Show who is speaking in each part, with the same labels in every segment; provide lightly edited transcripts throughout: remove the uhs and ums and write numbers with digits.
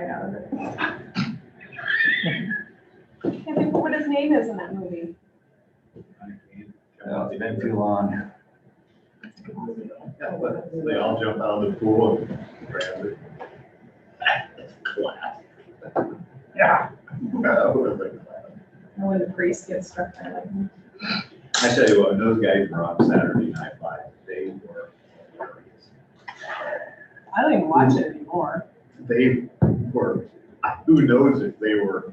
Speaker 1: fight out of it. Can't think what his name is in that movie.
Speaker 2: It's been too long.
Speaker 3: They all jump out of the pool and grab it. Class.
Speaker 2: Yeah.
Speaker 3: That would have been class.
Speaker 1: And when the priest gets struck by lightning.
Speaker 3: I tell you what, when those guys were on Saturday Night Live, they were hilarious.
Speaker 1: I don't even watch it anymore.
Speaker 3: They were, who knows if they were.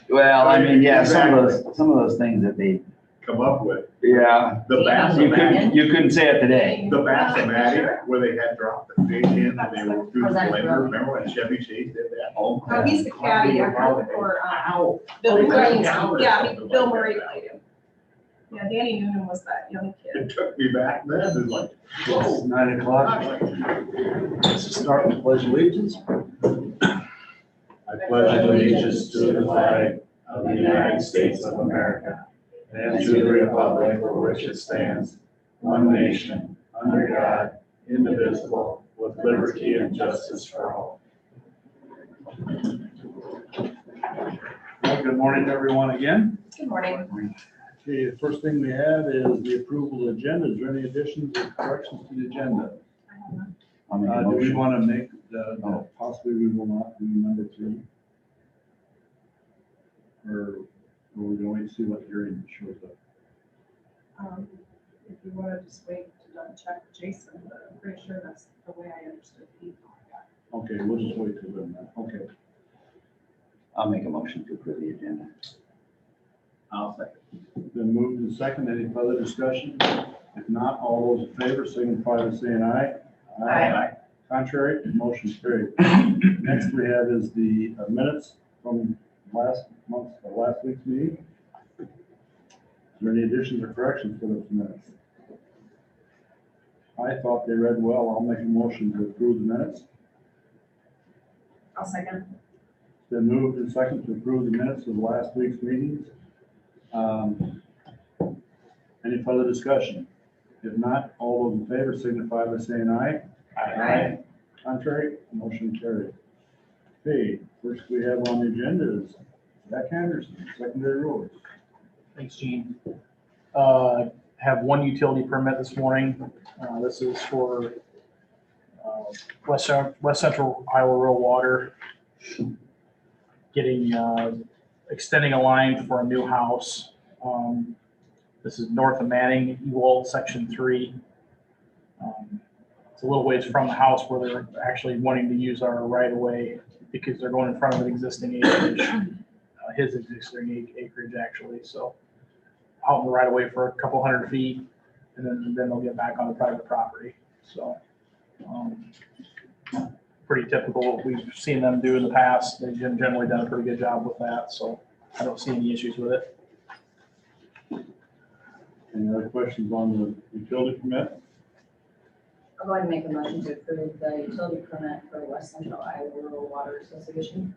Speaker 2: Well, I mean, yeah, some of those things that they,
Speaker 3: Come up with.
Speaker 2: yeah,
Speaker 3: The Bassomatic,
Speaker 2: you couldn't say it today.
Speaker 3: the Bassomatic, where they had dropped the fish in and they were through the blender. Remember when Chevy Chase did that?
Speaker 1: Oh, he's the caddy for
Speaker 3: Ow.
Speaker 1: Bill Murray.
Speaker 3: Ow.
Speaker 1: Yeah, Bill Murray played him. Yeah, Danny Noonan was that young kid.
Speaker 3: It took me back then, it's like, whoa.
Speaker 4: It's 9 o'clock. Let's start with pledge allegiance.
Speaker 3: I pledge allegiance to the flag of the United States of America and to the republic for which it stands, one nation, under God, indivisible, with liberty and justice for all.
Speaker 4: Well, good morning to everyone again.
Speaker 1: Good morning.
Speaker 4: Okay, the first thing we have is the approval of the agenda. Is there any additions or corrections to the agenda?
Speaker 2: I'll make a
Speaker 4: Do we
Speaker 2: motion.
Speaker 4: want to make, possibly we will not do number 3? Or we can wait and see what hearing shows up?
Speaker 1: If you want to just wait to check Jason, but I'm pretty sure that's the way I understood it.
Speaker 4: Okay, we'll just wait till then. Okay.
Speaker 2: I'll make a motion to approve the agenda.
Speaker 3: I'll second.
Speaker 4: Been moved and second. Any further discussion? If not, all those in favor signify by saying aye.
Speaker 1: Aye.
Speaker 4: Contrary, motion carried. Next we have is the minutes from last week's meeting. Is there any additions or corrections to those minutes? I thought they read well. I'll make a motion to approve the minutes.
Speaker 1: I'll second.
Speaker 4: Been moved and second to approve the minutes of last week's meetings. Any further discussion? If not, all those in favor signify by saying aye.
Speaker 1: Aye.
Speaker 4: Contrary, motion carried. Okay, first we have on the agenda is Zach Anderson, secondary roads.
Speaker 5: Thanks, Gene. Have one utility permit this morning. This is for West Central Iowa Rural Water, getting, extending a line for a new house. This is north of Manning, Ewald, Section 3. It's a little ways from the house where they're actually wanting to use our right-of-way because they're going in front of an existing acreage, his existing acreage actually. So out in the right-of-way for a couple hundred feet, and then they'll get back on the private property. So pretty typical what we've seen them do in the past. They've generally done a pretty good job with that, so I don't see any issues with it.
Speaker 4: Any other questions on the utility permit?
Speaker 6: I'll go ahead and make a motion to approve the utility permit for West Central Iowa Rural Water Association.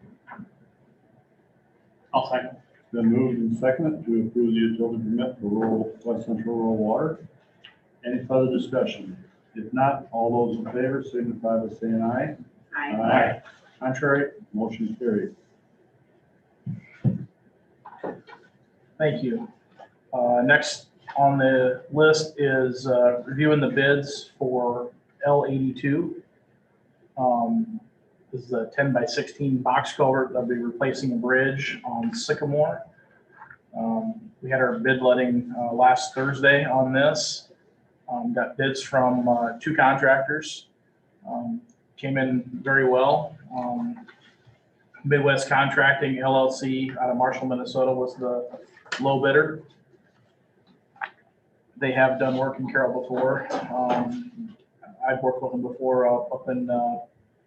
Speaker 5: I'll second.
Speaker 4: Been moved and seconded to approve the utility permit for West Central Rural Water. Any further discussion? If not, all those in favor signify by saying aye.
Speaker 1: Aye.
Speaker 4: Contrary, motion carried.
Speaker 5: Thank you. Next on the list is reviewing the bids for L82. This is a 10 by 16 box culvert that'll be replacing a bridge on Sycamore. We had our bid letting last Thursday on this. Got bids from 2 contractors. Came in very well. Midwest Contracting LLC out of Marshall, Minnesota was the low bidder. They have done work in Carroll before. I've worked with them before up in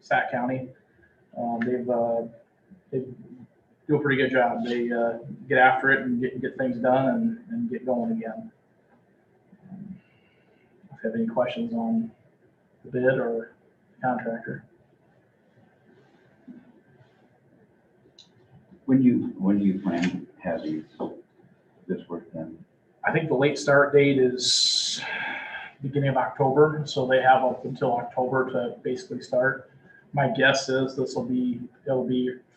Speaker 5: Sac County. They do a pretty good job. They get after it and get things done and get going again. If you have any questions on the bid or contractor.
Speaker 2: When do you plan to have this work done?
Speaker 5: I think the late start date is beginning of October, so they have up until October to basically start. My guess is it'll be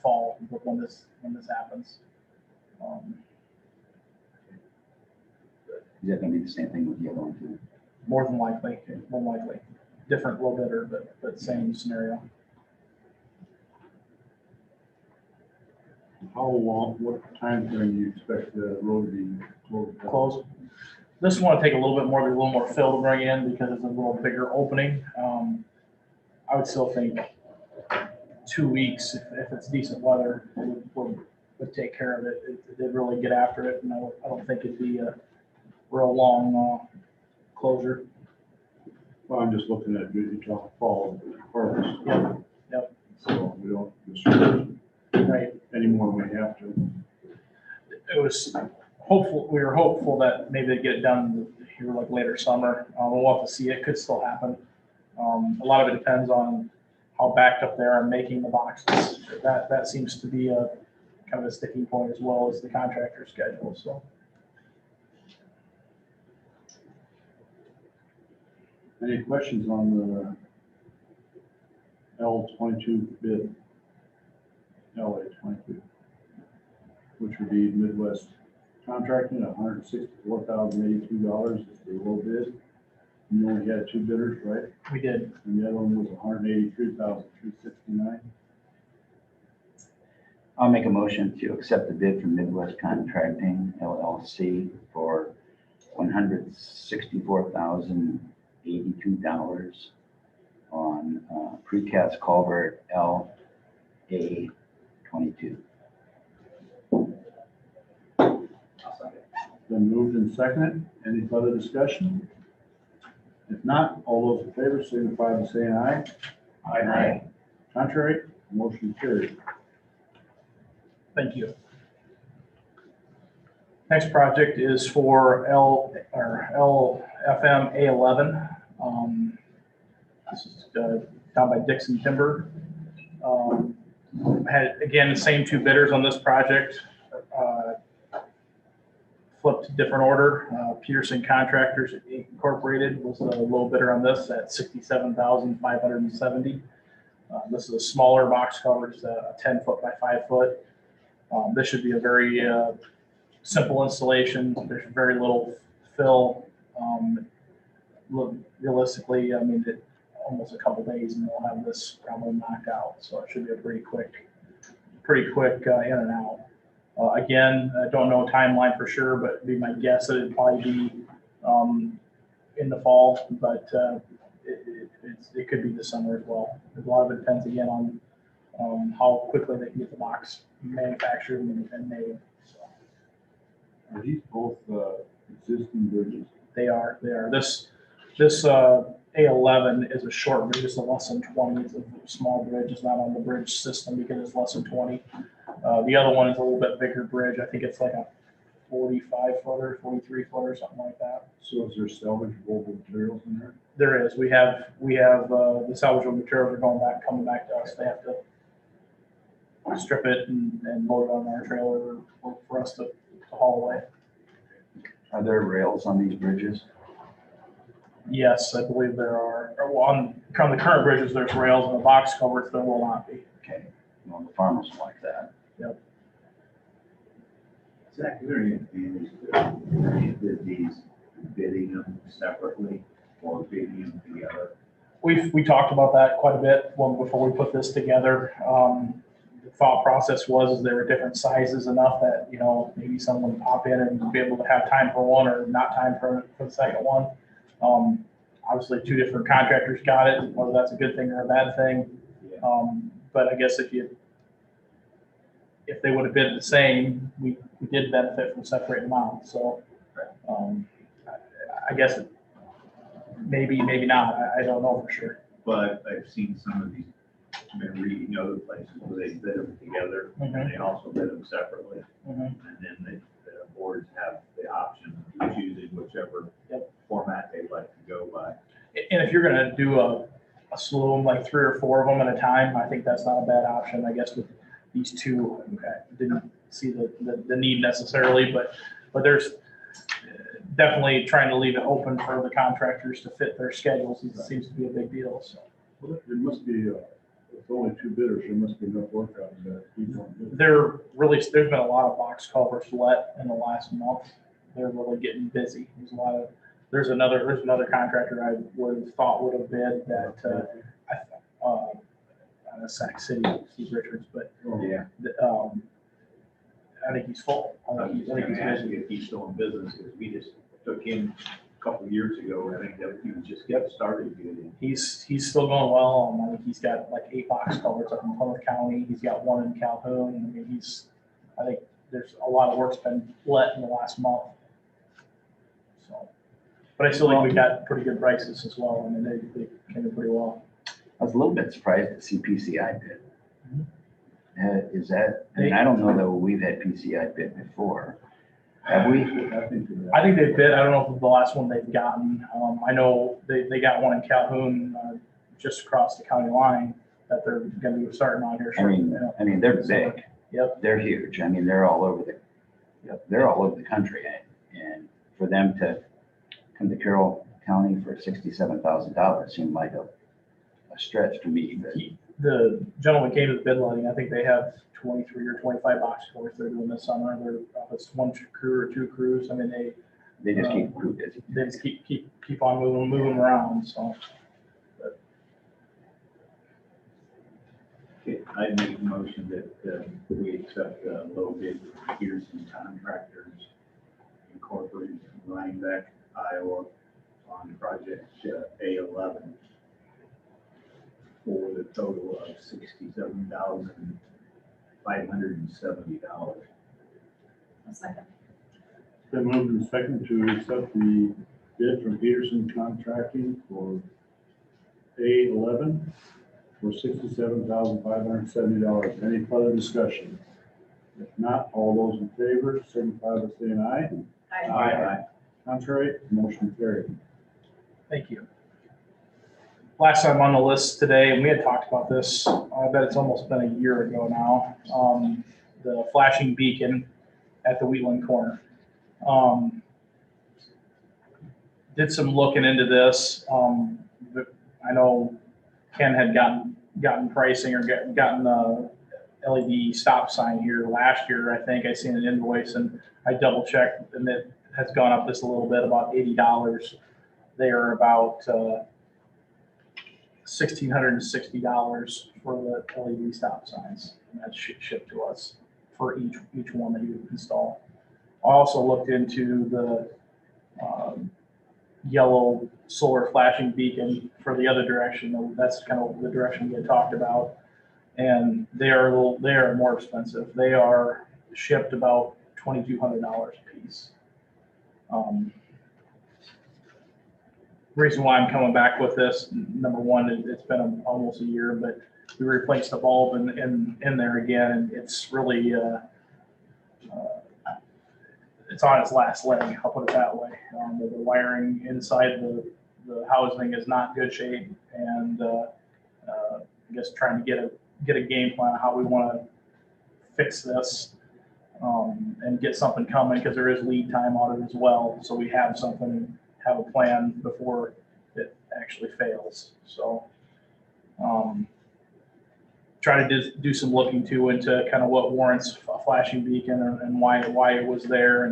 Speaker 5: fall when this happens.
Speaker 2: Is that gonna be the same thing with the other one too?
Speaker 5: More than likely, different little bit, but same scenario.
Speaker 4: How long, what time frame do you expect the road to be closed?
Speaker 5: Close. This one will take a little bit more, there's a little more fill to bring in because it's a little bigger opening. I would still think 2 weeks, if it's decent weather, would take care of it. They'd really get after it, and I don't think it'd be a real long closure.
Speaker 4: Well, I'm just looking at, you talk fall harvest.
Speaker 5: Yep.
Speaker 4: So we don't disturb
Speaker 5: Right.
Speaker 4: anymore than we have to.
Speaker 5: It was hopeful, we were hopeful that maybe they'd get it done here like later summer. We'll have to see, it could still happen. A lot of it depends on how backed up they are in making the boxes. That seems to be a kind of a sticking point as well as the contractor schedule, so.
Speaker 4: Any questions on the L22 bid? LA22, which would be Midwest Contracting at $164,082 is the low bid. You only had 2 bidders, right?
Speaker 5: We did.
Speaker 4: And the other one was $183,369.
Speaker 2: I'll make a motion to accept the bid from Midwest Contracting LLC for $164,082 on precast culvert LA22.
Speaker 4: Been moved and seconded. Any further discussion? If not, all those in favor signify by saying aye.
Speaker 2: Aye.
Speaker 4: Contrary, motion carried.
Speaker 5: Thank you. Next project is for LFM A11. This is down by Dixon Timber. Had, again, the same 2 bidders on this project. Flipped different order. Peterson Contractors Incorporated was the low bidder on this at $67,570. This is a smaller box cover, just a 10 foot by 5 foot. This should be a very simple installation. There's very little fill. Realistically, I mean, almost a couple days and we'll have this probably knocked out. So it should be a pretty quick in and out. Again, I don't know a timeline for sure, but it'd be my guess that it'd probably be in the fall, but it could be this summer as well. A lot of it depends again on how quickly they can get the box manufactured and made. So.
Speaker 4: Are these both existing bridges?
Speaker 5: They are. This A11 is a short bridge. It's a less than 20. It's a small bridge. It's not on the bridge system because it's less than 20. The other one is a little bit bigger bridge. I think it's like a 45 footer, 43 footer, something like that.
Speaker 4: So is there salvageable materials in there?
Speaker 5: There is. We have the salvageable materials are coming back to us. They have to strip it and load it on our trailer for us to haul away.
Speaker 2: Are there rails on these bridges?
Speaker 5: Yes, I believe there are. On the current bridges, there's rails, and the box covers there will not be.
Speaker 2: Okay, well, the farmers will like that.
Speaker 5: Yep.
Speaker 7: Zach, is there any advantage to these bidding them separately or bidding them together?
Speaker 5: We talked about that quite a bit before we put this together. The thought process was they were different sizes enough that, you know, maybe someone would pop in and be able to have time for one or not time for the second one. Obviously 2 different contractors got it, whether that's a good thing or a bad thing. But I guess if they would have bid the same, we did benefit from separating them out. So I guess maybe not. I don't know for sure.
Speaker 7: But I've seen some of these, I've been reading other places where they bid them together and they also bid them separately. And then the boards have the option of choosing whichever format they'd like to go by.
Speaker 5: And if you're going to do a slew of them, like 3 or 4 of them at a time, I think that's not a bad option. I guess with these 2, I didn't see the need necessarily, but there's definitely trying to leave it open for the contractors to fit their schedules. It seems to be a big deal. So
Speaker 4: Well, there must be It's only two bidders, there must be enough work out of that.
Speaker 5: There's been a lot of box culverts let in the last month. They're really getting busy. There's another contractor I would have thought would have bid that, Sac City, Steve Richards, but,
Speaker 7: Yeah.
Speaker 5: I think he's full.
Speaker 7: I was gonna ask you if he's still in business, because we just took him a couple of years ago. I think that he was just getting started.
Speaker 5: He's still going well. I think he's got like 8 box culverts up in Plymouth County. He's got 1 in Calhoun. I mean, I think there's a lot of work's been let in the last month. So, but I still think we got pretty good prices as well. I mean, they came in pretty well.
Speaker 2: I was a little bit surprised to see PCI bid. Is that, I mean, I don't know that we've had PCI bid before. Have we?
Speaker 5: I think they bid. I don't know if it's the last one they've gotten. I know they got one in Calhoun, just across the county line that they're going to be starting on here.
Speaker 2: I mean, they're big.
Speaker 5: Yep.
Speaker 2: They're huge. I mean, they're all over the country. And for them to come to Carroll County for $67,000 seemed like a stretch to me. But
Speaker 5: The gentleman came to the bid letting. I think they have 23 or 25 box culverts they're doing this summer. It's 1 crew or 2 crews. I mean,
Speaker 2: they just keep crew busy.
Speaker 5: they just keep on moving around. So,
Speaker 7: Okay, I make a motion that we accept low bid Peterson Contractors Incorporated in Rhinebeck, Iowa, on project A11 for the total of $67,570.
Speaker 6: A second.
Speaker 4: Been moved and second to accept the bid from Peterson Contracting for A11 for $67,570. Any further discussion? If not, all those in favor, signify by saying aye.
Speaker 6: Aye.
Speaker 4: Contrary, motion carried.
Speaker 5: thank you. Last time on the list today, and we had talked about this, I bet it's almost been a year ago now, the flashing beacon at the Wheatland corner. Did some looking into this. I know Ken had gotten pricing or gotten the LED stop sign here last year. I think I seen an invoice and I double checked and it has gone up just a little bit, about $80. They are about $1,660 for the LED stop signs. And that's shipped to us for each one that you install. I also looked into the yellow solar flashing beacon for the other direction. That's kind of the direction we had talked about. And they are more expensive. They are shipped about $2,200 a piece. Reason why I'm coming back with this, number one, it's been almost a year, but we replaced the bulb in there again, and it's really it's on its last leg. I'll put it that way. The wiring inside the housing is not good shape, and I guess trying to get a game plan on how we want to fix this and get something coming, because there is lead time on it as well. So we have a plan before it actually fails. So try to do some looking into kind of what warrants a flashing beacon and why it was there,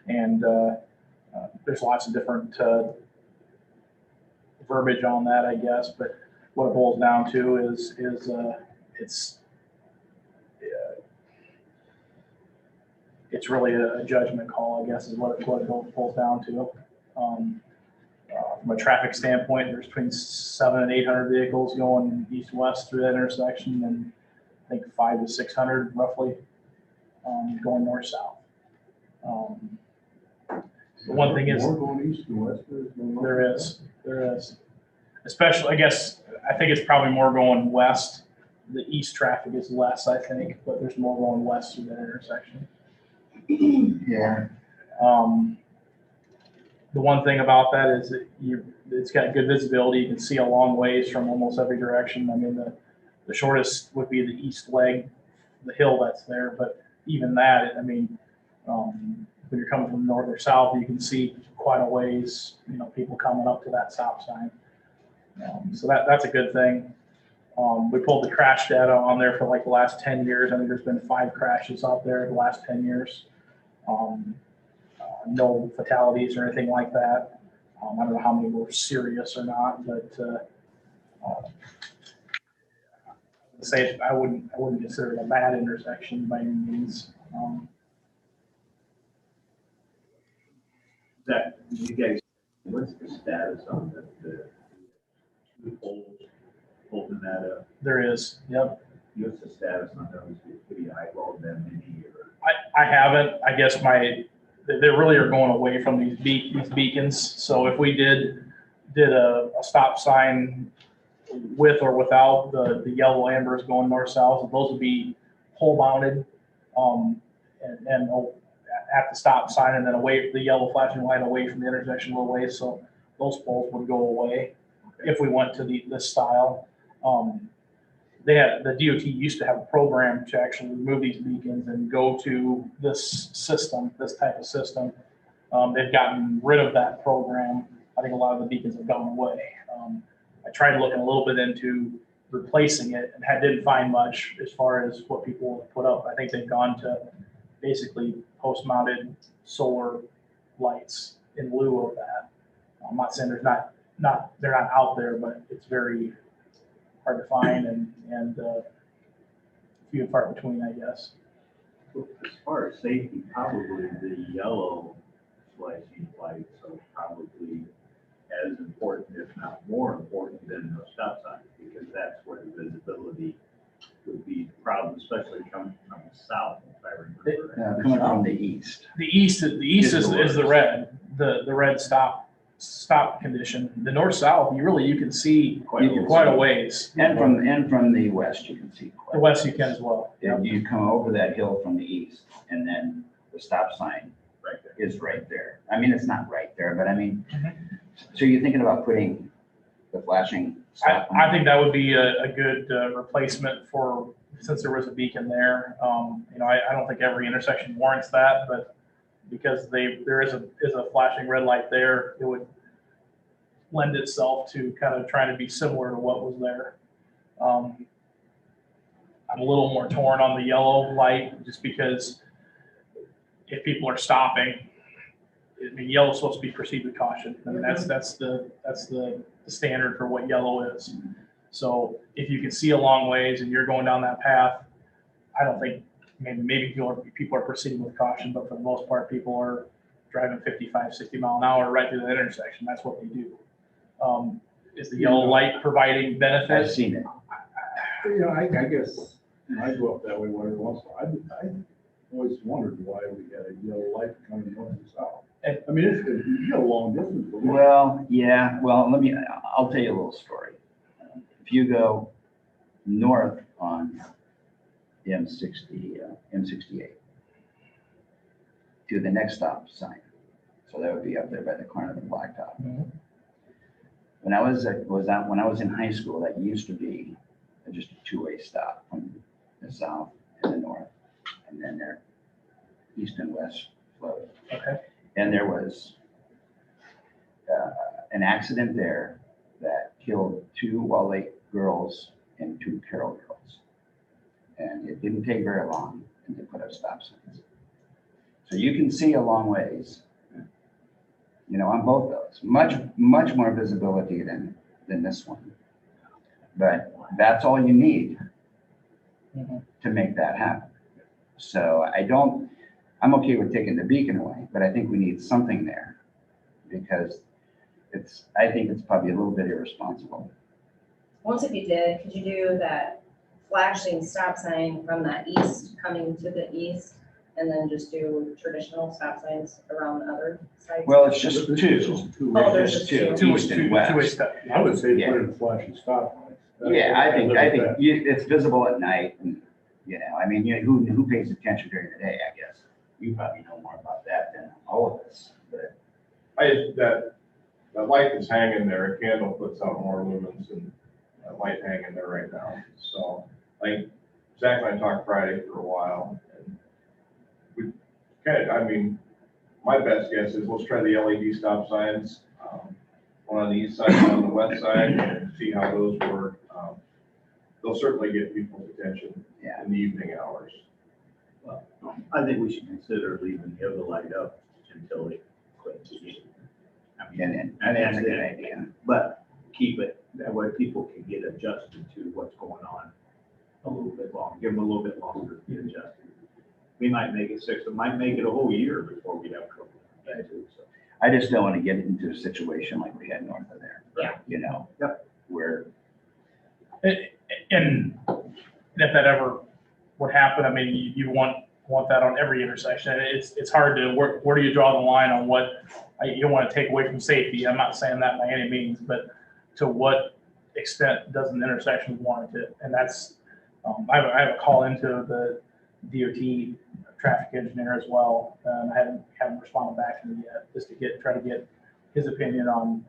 Speaker 5: and there's lots of different verbiage on that, I guess. But what it boils down to is it's really a judgment call, I guess, is what it boils down to. From a traffic standpoint, there's between 700 and 800 vehicles going east-west through that intersection, and I think 500 to 600 roughly going north-south. The one thing is,
Speaker 4: More going east to west.
Speaker 5: there is, especially, I think it's probably more going west. The east traffic is less, I think, but there's more going west through that intersection.
Speaker 2: Yeah.
Speaker 5: The one thing about that is that it's got good visibility. You can see a long ways from almost every direction. I mean, the shortest would be the east leg, the hill that's there. But even that, I mean, when you're coming from north or south, you can see quite a ways, people coming up to that stop sign. So that's a good thing. We pulled the crash data on there for like the last 10 years. I think there's been 5 crashes out there the last 10 years. No fatalities or anything like that. I don't know how many were serious or not, but say I wouldn't consider it a bad intersection by any means.
Speaker 7: That, you guys, what's the status on the poles holding that up?
Speaker 5: There is, yep.
Speaker 7: What's the status on those? Have you eyeballed them any or?
Speaker 5: I haven't. I guess they really are going away from these beacons. So if we did a stop sign with or without the yellow ambers going north south, those would be pole mounted, and at the stop sign, and then away the yellow flashing light away from the intersection a little ways. So those poles would go away if we went to this style. The DOT used to have a program to actually remove these beacons and go to this system, this type of system. They've gotten rid of that program. I think a lot of the beacons have gone away. I tried looking a little bit into replacing it and didn't find much as far as what people have put up. I think they've gone to basically post-mounted solar lights in lieu of that. I'm not saying they're not out there, but it's very hard to find and few and far between, I guess.
Speaker 7: As far as safety, probably the yellow flashing lights are probably as important, if not more important than the stop signs, because that's where the visibility would be the problem, especially coming from the south, if I remember.
Speaker 2: Coming from the east.
Speaker 5: The east is the red, the red stop condition. The north-south, you can see quite a ways.
Speaker 2: And from the west, you can see quite.
Speaker 5: The west you can as well.
Speaker 2: If you come over that hill from the east, and then the stop sign
Speaker 7: Right there.
Speaker 2: is right there. I mean, it's not right there, but I mean,
Speaker 5: Mhm.
Speaker 2: so you're thinking about putting the flashing stop?
Speaker 5: I think that would be a good replacement for, since there was a beacon there. I don't think every intersection warrants that, but because there is a flashing red light there, it would lend itself to kind of trying to be similar to what was there. I'm a little more torn on the yellow light just because if people are stopping, I mean, yellow is supposed to be proceed with caution. I mean, that's the standard for what yellow is. So if you can see a long ways and you're going down that path, I don't think, maybe people are proceeding with caution, but for the most part, people are driving 55, 60 mile an hour right through the intersection. That's what they do. Is the yellow light providing
Speaker 2: I've
Speaker 5: benefits?
Speaker 2: seen it.
Speaker 4: I guess, I go up that way every once in a while. I always wondered why we had a yellow light coming north and south. I mean, you got a long distance. But
Speaker 2: Well, yeah, well, I'll tell you a little story. If you go north on M68 to the next stop sign, so that would be up there by the corner of the blacktop.
Speaker 5: Mhm.
Speaker 2: When I was in high school, that used to be just a two-way stop from the south and the north, and then their east and west flowed.
Speaker 5: Okay.
Speaker 2: And there was an accident there that killed 2 Wall Lake girls and 2 Carroll girls. And it didn't take very long, and they put up stop signs. So you can see a long ways, on both those. Much more visibility than this one. But that's all you need
Speaker 5: Mhm.
Speaker 2: to make that happen. So I'm okay with taking the beacon away, but I think we need something there because I think it's probably a little bit irresponsible.
Speaker 6: Once if you did, could you do that flashing stop sign from that east, coming to the east, and then just do traditional stop signs around the other sides?
Speaker 2: Well, it's just
Speaker 4: It's
Speaker 2: two.
Speaker 4: just two.
Speaker 6: Oh, there's
Speaker 2: Just
Speaker 6: just
Speaker 2: two,
Speaker 6: two.
Speaker 2: east and
Speaker 5: Two-way
Speaker 2: west.
Speaker 5: step.
Speaker 4: I would say
Speaker 2: Yeah.
Speaker 4: put in flashing stop lights.
Speaker 2: Yeah, I think
Speaker 4: live with that.
Speaker 2: it's visible at night and, who pays attention during the day, I guess? You probably know more about that than all of us, but
Speaker 8: That light that's hanging there, a candle puts out more lumens than that light hanging there right now. So like Zach and I talked Friday for a while and my best guess is let's try the LED stop signs, one on the east side, one on the west side, and see how those work. they'll certainly get people's attention
Speaker 2: Yeah.
Speaker 8: in the evening hours.
Speaker 7: I think we should consider leaving the other light up until it quits. I mean,
Speaker 2: And that's a good idea.
Speaker 7: But keep it, that way people can get adjusted to what's going on a little bit longer, give them a little bit longer to get adjusted. We might make it 6, it might make it a whole year before we have trouble. So.
Speaker 2: I just don't want to get into a situation like we had north of there.
Speaker 6: Yeah.
Speaker 2: You know?
Speaker 7: Yep.
Speaker 2: Where,
Speaker 5: And if that ever would happen, I mean, you want that on every intersection. And it's hard to, where do you draw the line on what, you don't want to take away from safety. I'm not saying that by any means, but to what extent does an intersection warrant it? And that's, I have a call into the DOT traffic engineer as well. And I haven't responded back to him yet, just to try to get his opinion on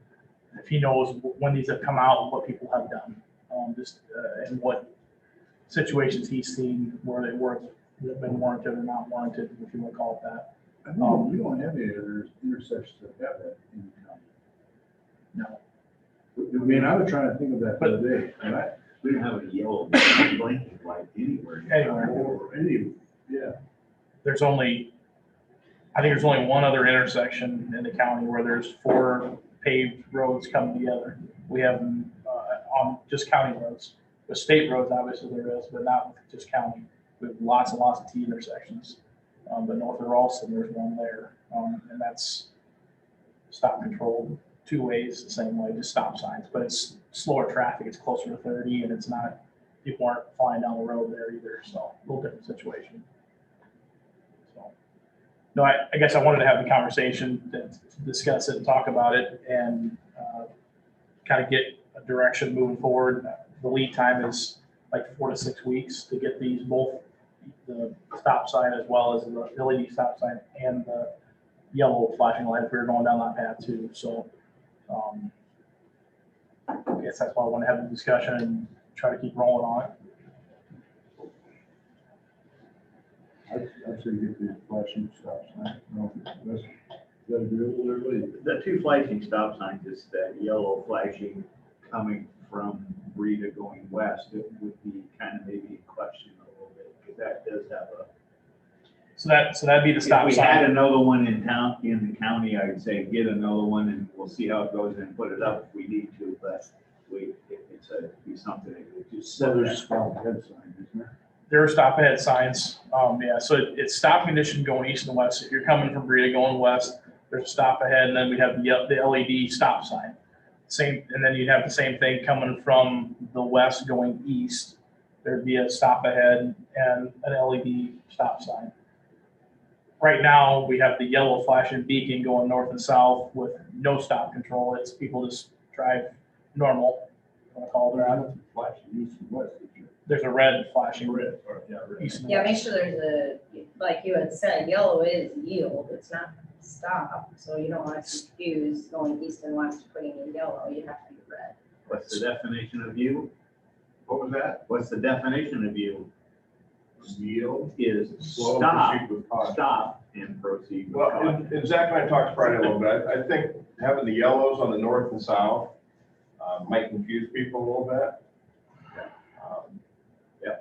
Speaker 5: if he knows when these have come out and what people have done. And what situations he's seen where they've been warranted or not warranted, if you want to call it that.
Speaker 4: I know we don't have any other intersections that have that in the county.
Speaker 5: No.
Speaker 4: I mean, I was trying to think of that the other day, and
Speaker 7: We don't have a yellow blinking light anywhere.
Speaker 4: or any, yeah.
Speaker 5: There's only, I think there's only one other intersection in the county where there's 4 paved roads coming together. We have them on just county roads. With state roads, obviously there is, but not with just county. We have lots and lots of T intersections. But north of Ralston, there's one there. And that's stop controlled 2 ways, the same way, just stop signs. But it's slower traffic, it's closer to 30, and it's not, people aren't flying down the road there either. So a little different situation. So, no, I guess I wanted to have the conversation to discuss it and talk about it and kind of get a direction moving forward. The lead time is like 4 to 6 weeks to get these, both the stop sign as well as the LED stop sign and the yellow flashing light if we were going down that path too. So I guess that's why I want to have the discussion and try to keep rolling on it.
Speaker 4: I'd say get the flashing stop sign. No, that's, is that agreeable, everybody?
Speaker 7: The 2 flashing stop signs is that yellow flashing coming from Rita going west. It would be kind of maybe question a little bit, because that does have a.
Speaker 5: So that'd be the stop
Speaker 7: If we had
Speaker 5: sign.
Speaker 7: another one in town, in the county, I'd say get another one and we'll see how it goes and put it up if we need to, but be something that we just.
Speaker 4: So there's a stop ahead sign, isn't there?
Speaker 5: There are stop ahead signs. Yeah, so it's stop condition going east and west. If you're coming from Breda going west, there's a stop ahead, and then we have the LED stop sign. Same, and then you'd have the same thing coming from the west going east. There'd be a stop ahead and an LED stop sign. Right now, we have the yellow flashing beacon going north and south with no stop control. It's people just drive normal. I want to call it
Speaker 4: I
Speaker 5: that.
Speaker 4: don't think flashing east and west, is there?
Speaker 5: There's a red flashing
Speaker 4: Red, or, yeah, red.
Speaker 5: east and
Speaker 6: Yeah, make
Speaker 5: west.
Speaker 6: sure there's like you had said, yellow is yield, it's not stop, so you don't want to confuse going east and west, putting in yellow, you have to be red.
Speaker 7: What's the definition of yield?
Speaker 8: What was that?
Speaker 7: What's the definition of yield?
Speaker 8: Yield?
Speaker 7: Is
Speaker 8: Slow,
Speaker 7: stop,
Speaker 8: proceed with caution.
Speaker 7: stop and proceed with
Speaker 8: Well,
Speaker 7: caution.
Speaker 8: and Zach and I talked Friday a little bit. I think having the yellows on the north and south might confuse people a little bit. Yeah.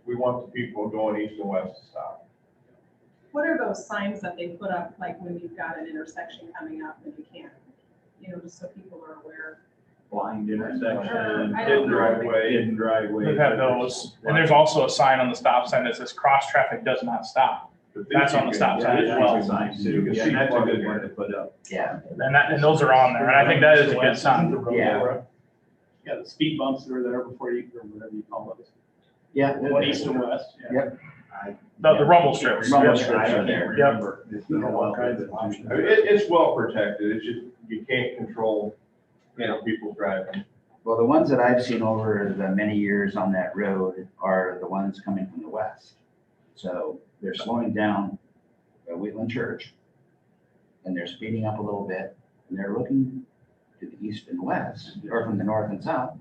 Speaker 8: We want the people going east and west to stop.
Speaker 1: What are those signs that they put up, like when you've got an intersection coming up and you can't, just so people are aware?
Speaker 7: Blind intersection,
Speaker 1: I
Speaker 8: Hidden
Speaker 1: don't know.
Speaker 8: driveway.
Speaker 7: hidden driveway.
Speaker 5: We've had those, and there's also a sign on the stop sign that says cross traffic does not stop.
Speaker 8: But
Speaker 5: That's on the stop sign as well.
Speaker 7: Signs
Speaker 8: You
Speaker 7: too.
Speaker 8: can
Speaker 7: Yeah,
Speaker 8: see
Speaker 7: that's a
Speaker 8: part of
Speaker 7: good
Speaker 8: it.
Speaker 7: one to put up.
Speaker 2: Yeah.
Speaker 5: And those are on there, and I think that is a good sign.
Speaker 2: Yeah.
Speaker 5: Yeah, the speed bumps that are there before you, or whatever you call those.
Speaker 2: Yeah.
Speaker 5: One east and west. Yeah.
Speaker 2: Yep.
Speaker 5: The rumble strips.
Speaker 2: Rumble
Speaker 5: Yep.
Speaker 2: strips are
Speaker 7: I
Speaker 2: there.
Speaker 7: can't remember. It's been a while.
Speaker 4: All kinds of options.
Speaker 8: I mean, it's well protected. It's just, you can't control, people driving.
Speaker 2: Well, the ones that I've seen over the many years on that road are the ones coming from the west. So they're slowing down at Wheatland Church, and they're speeding up a little bit, and they're looking to the east and west, or from the north and south,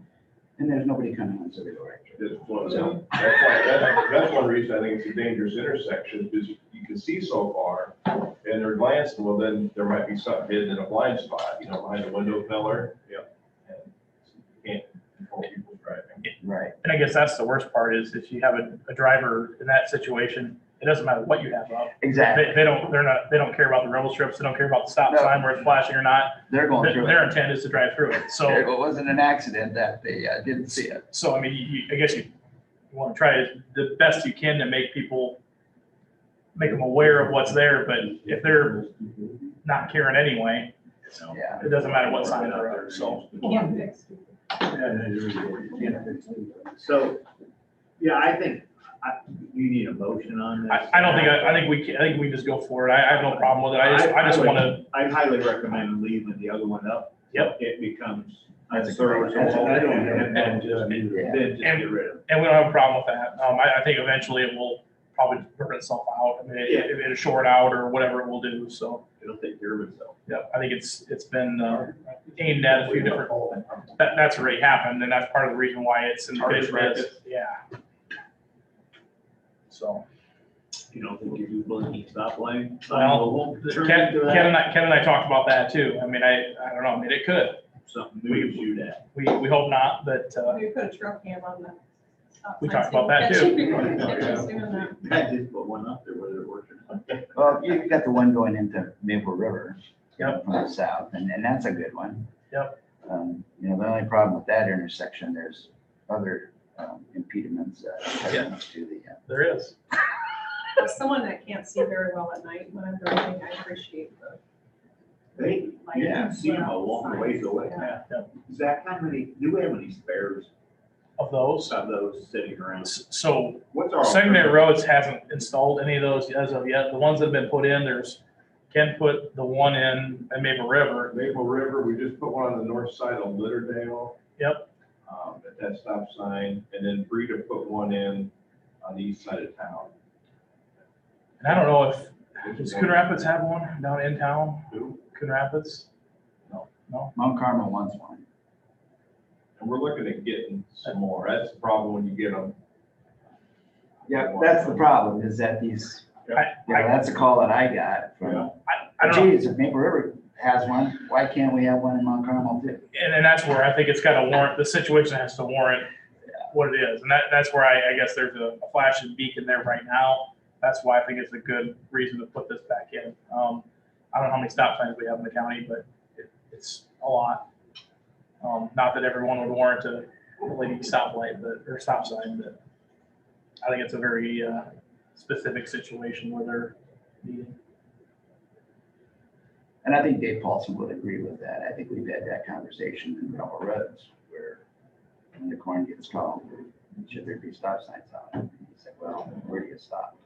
Speaker 2: and there's nobody coming on Civil Road.
Speaker 8: Just flows in. That's one reason I think it's a dangerous intersection, because you can see so far, and they're glancing, well, then there might be something hidden in a blind spot, behind a window pillar. Yep. And you can't control people's driving.
Speaker 2: Right.
Speaker 5: And I guess that's the worst part is if you have a driver in that situation, it doesn't matter what you have up.
Speaker 2: Exactly.
Speaker 5: They don't care about the rebel strips. They don't care about the stop
Speaker 2: No.
Speaker 5: sign where it's flashing or not.
Speaker 2: They're going through
Speaker 5: Their
Speaker 2: it.
Speaker 5: intent is to drive through it. So,
Speaker 2: It wasn't an accident that they didn't see it.
Speaker 5: so I mean, I guess you want to try the best you can to make them aware of what's there. But if they're not caring anyway, so
Speaker 2: Yeah.
Speaker 5: it doesn't matter what sign they're up. So,
Speaker 1: You can't fix people.
Speaker 7: So, yeah, I think you need a motion on this.
Speaker 5: I think we just go for it. I have no problem with it. I just want to.
Speaker 7: I highly recommend leaving the other one up.
Speaker 5: Yep.
Speaker 7: It becomes
Speaker 2: That's a
Speaker 7: unserviceable.
Speaker 4: I don't have a
Speaker 7: And then
Speaker 4: problem with that either.
Speaker 7: then just get rid of it.
Speaker 5: And we don't have a problem with that. I think eventually it will probably burn itself out. I mean, it'll short out or whatever it will do. So,
Speaker 7: It'll take care of itself.
Speaker 5: yeah, I think it's been aimed at a few different, that's already happened. And that's part of the reason why it's in the
Speaker 7: Target
Speaker 5: pitch
Speaker 7: practice.
Speaker 5: list. Yeah. So,
Speaker 7: You know, if you blinking stop lane.
Speaker 5: well,
Speaker 7: Turn
Speaker 5: Ken
Speaker 7: into that.
Speaker 5: and I talked about that too. I mean, I don't know. I mean, it could.
Speaker 7: Something new to shoot at.
Speaker 5: We hope not, but
Speaker 1: We put a trail cam on the stop
Speaker 5: We
Speaker 1: sign
Speaker 5: talked
Speaker 1: so
Speaker 5: about that
Speaker 1: catch
Speaker 5: too.
Speaker 1: you- catch us doing that.
Speaker 7: I did put one up there, whether it worked or not.
Speaker 2: Well, you got the one going into Maple River.
Speaker 5: Yep.
Speaker 2: From the south, and that's a good one.
Speaker 5: Yep.
Speaker 2: You know, the only problem with that intersection, there's other impediments
Speaker 5: Yeah.
Speaker 2: to the,
Speaker 5: there is.
Speaker 1: As someone that can't see very well at night when I'm driving, I appreciate the.
Speaker 7: They, you
Speaker 1: lighting
Speaker 7: can see them a
Speaker 1: well,
Speaker 7: long ways
Speaker 1: signs,
Speaker 7: away.
Speaker 1: yeah.
Speaker 7: Zach, how many, do we have any spares
Speaker 5: Of those.
Speaker 7: of those sitting around?
Speaker 5: So
Speaker 7: What's our?
Speaker 5: Secondary
Speaker 7: alternative?
Speaker 5: Roads hasn't installed any of those as of yet. The ones that have been put in, Ken put the one in at Maple River.
Speaker 8: Maple River, we just put one on the north side of Litterdale.
Speaker 5: Yep.
Speaker 8: At that stop sign, and then Breda put one in on the east side of town.
Speaker 5: And I don't know does Coon Rapids have one down in town?
Speaker 8: Who?
Speaker 5: Coon Rapids?
Speaker 2: Mount Carmel wants one.
Speaker 8: And we're looking at getting some more. That's the problem when you get them.
Speaker 2: Yeah, that's the problem, is that these, that's a call that I got from,
Speaker 5: I don't know.
Speaker 2: geez, if Maple River has one, why can't we have one in Mount Carmel too?
Speaker 5: And that's where I think it's got to warrant, the situation has to warrant what it is. And that's where I guess there's a flashing beacon there right now. That's why I think it's a good reason to put this back in. I don't know how many stop signs we have in the county, but it's a lot. Not that everyone would warrant a LED stoplight, or stop sign, but I think it's a very specific situation where they're needing.
Speaker 2: And I think Dave Paulson would agree with that. I think we've had that conversation in Gravel Roads where when the corn gets called, should there be stop signs on it? And he said, well, where do you stop?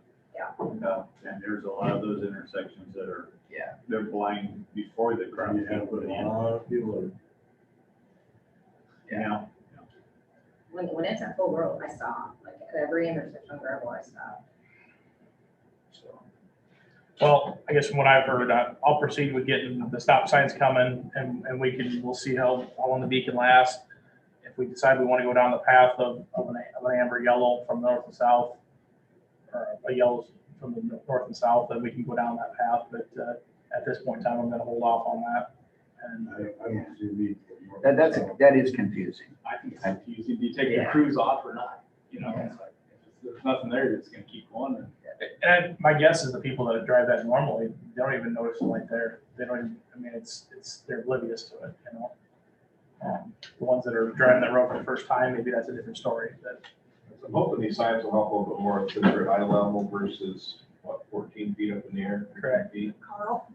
Speaker 7: And there's a lot of those intersections that are,
Speaker 2: Yeah.
Speaker 7: they're blind before the crowd.
Speaker 4: You have a lot of people
Speaker 7: Yeah.
Speaker 6: When it's a full road, I stop, like at every intersection on Gravel, I stop.
Speaker 5: So, well, I guess from what I've heard, I'll proceed with getting the stop signs coming and we'll see how long the beacon lasts. If we decide we want to go down the path of an amber yellow from north and south, or a yellow from the north and south, then we can go down that path. But at this point in time, I'm going to hold off on that. And
Speaker 4: I don't see a need for more.
Speaker 2: That is confusing.
Speaker 9: I think it's confusing. Do you take the cruise off or not? You know, it's like, if there's nothing there, you're just gonna keep going.
Speaker 5: And my guess is the people that drive that normally, they don't even notice the light there. They don't even, I mean, they're oblivious to it, you know? The ones that are driving that road for the first time, maybe that's a different story, but
Speaker 8: So hoping these signs will help a little bit more because they're at eye level versus, 14 feet up in the air? 15
Speaker 5: Correct.
Speaker 8: feet.
Speaker 1: Carl,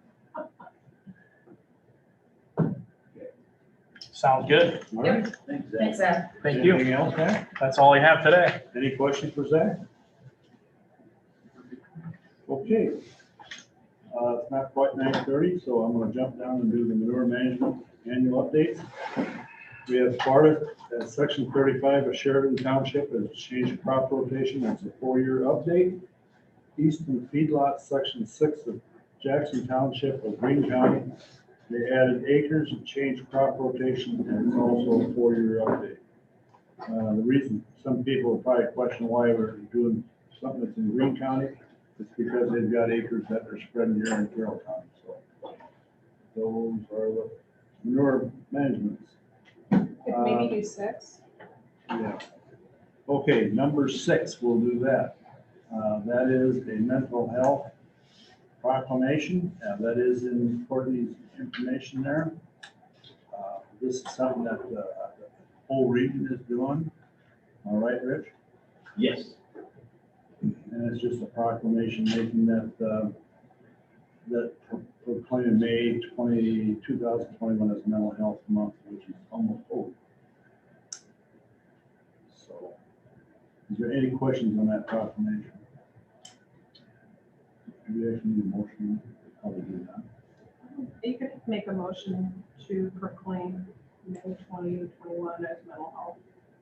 Speaker 5: sounds good.
Speaker 4: All right.
Speaker 6: Thanks, Zach.
Speaker 5: Thank you.
Speaker 4: Anything else, man?
Speaker 5: That's all I have today.
Speaker 4: Any questions for Zach? Okay. It's not quite 9:30, so I'm gonna jump down and do the manure management annual update. We have Sparta at section 35 of Sheridan Township has changed crop rotation. That's a 4-year update. Easton Feedlot, section 6 of Jackson Township of Green County. They added acres and changed crop rotation, and it's also a 4-year update. The reason some people will probably question why we're doing something that's in Green County, it's because they've got acres that are spreading here in Carroll County, so. Those are the manure managements.
Speaker 1: if maybe do 6.
Speaker 4: Yeah. Okay, number 6, we'll do that. That is a mental health proclamation. That is in Courtney's information there. This is something that the whole region is doing. All right, Rich?
Speaker 7: Yes.
Speaker 4: And it's just a proclamation making that, proclaiming May 2021 as Mental Health Month, which is almost over. So, is there any questions on that proclamation? Do we actually need a motion? Probably do that.
Speaker 1: You could make a motion to proclaim May 2021 as mental health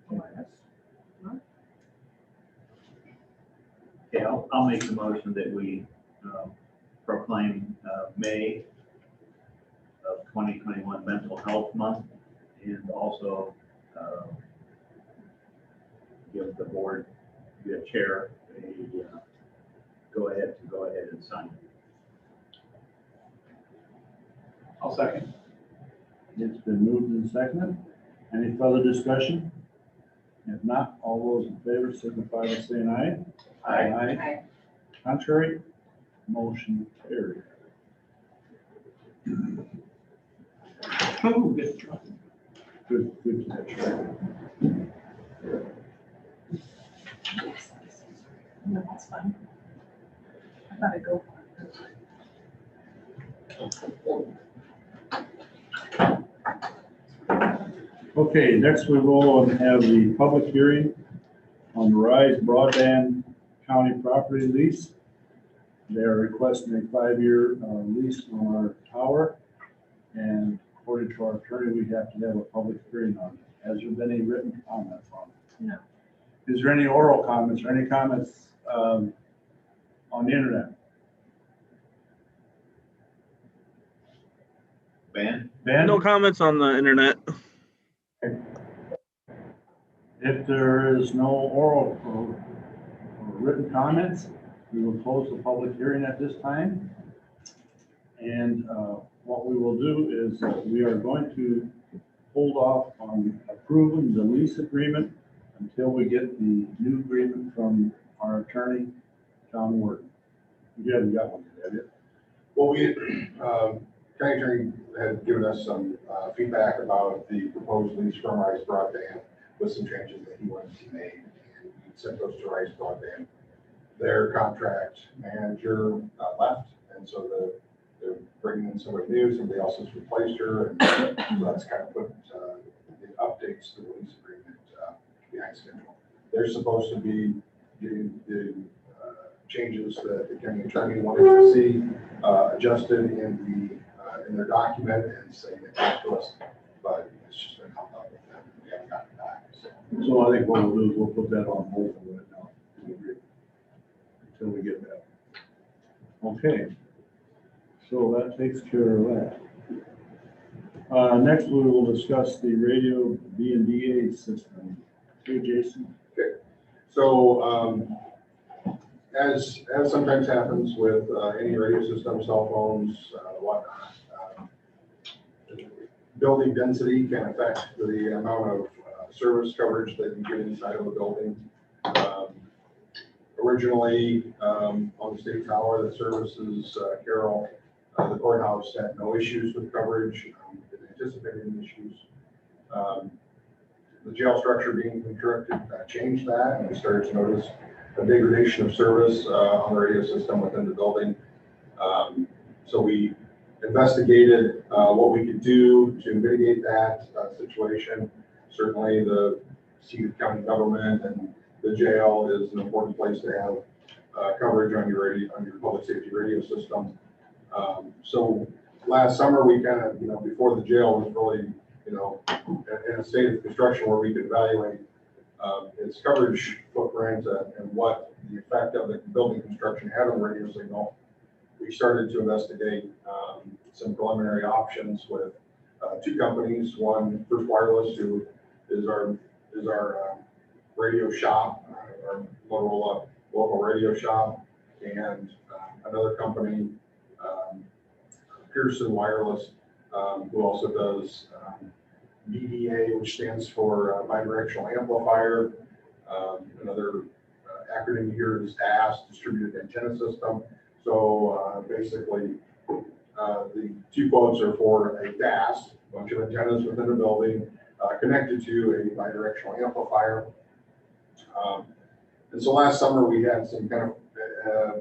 Speaker 1: awareness.
Speaker 7: Okay, I'll make the motion that we proclaim May of 2021 Mental Health Month, and also give the board, the chair, a go ahead and sign.
Speaker 9: I'll second.
Speaker 4: It's been moved and seconded. Any further discussion? If not, all those in favor signify by saying aye.
Speaker 6: Aye.
Speaker 4: Contrary? Motion carried.
Speaker 9: Oh, good.
Speaker 4: Good catch.
Speaker 1: No, that's fine. I thought I'd go for it.
Speaker 4: Okay, next we will have the public hearing on the Rise Broadband County property lease. They are requesting a 5-year lease on our tower. And according to our attorney, we have to have a public hearing on it. Has there been any written comments on it?
Speaker 1: No.
Speaker 4: Is there any oral comments or any comments on the internet?
Speaker 7: Ben?
Speaker 4: Ben?
Speaker 10: No comments on the internet.
Speaker 4: If there is no oral or written comments, we will close the public hearing at this time. And what we will do is we are going to hold off on approving the lease agreement until we get the new agreement from our attorney, John Ward. You haven't got one yet, have you?
Speaker 8: Well, county attorney had given us some feedback about the proposed lease from Rise Broadband with some changes that he wanted to see made, and we sent those to Rise Broadband. Their contract manager left, and so they're bringing in somebody new, somebody else has replaced her, and so that's kind of put the updates to the lease agreement behind schedule. They're supposed to be getting the changes that the county attorney wanted to see adjusted in their document and saying it back to us, but it's just been held up with them. We haven't gotten it back.
Speaker 4: So I think what we'll do is we'll put that on hold for right now until we get that. Okay. So that takes care of that. Next, we will discuss the radio Bnba system. Hey, Jason.
Speaker 8: Okay. So as sometimes happens with any radio system, cell phones, whatnot, building density can affect the amount of service coverage that you get inside of a building. Originally, on the state tower that services Carroll, the courthouse had no issues with coverage, didn't anticipate any issues. The jail structure being constructed changed that, and we started to notice a degradation of service on the radio system within the building. So we investigated what we could do to mitigate that situation. Certainly the seat of county government and the jail is an important place to have coverage on your radio, on your public safety radio system. So last summer, we kind of, before the jail was really, in a state of construction where we could evaluate its coverage footprint and what the effect of the building construction had on the radio signal, we started to investigate some preliminary options with two companies. One, First Wireless, who is our radio shop, our Motorola local radio shop, and another company, Pearson Wireless, who also does Bnba, which stands for bidirectional amplifier. Another acronym here is DAS, Distributed Antenna System. So basically, the 2 quotes are for a DAS, a bunch of antennas within a building, connected to a bidirectional amplifier. And so last summer we had some kind of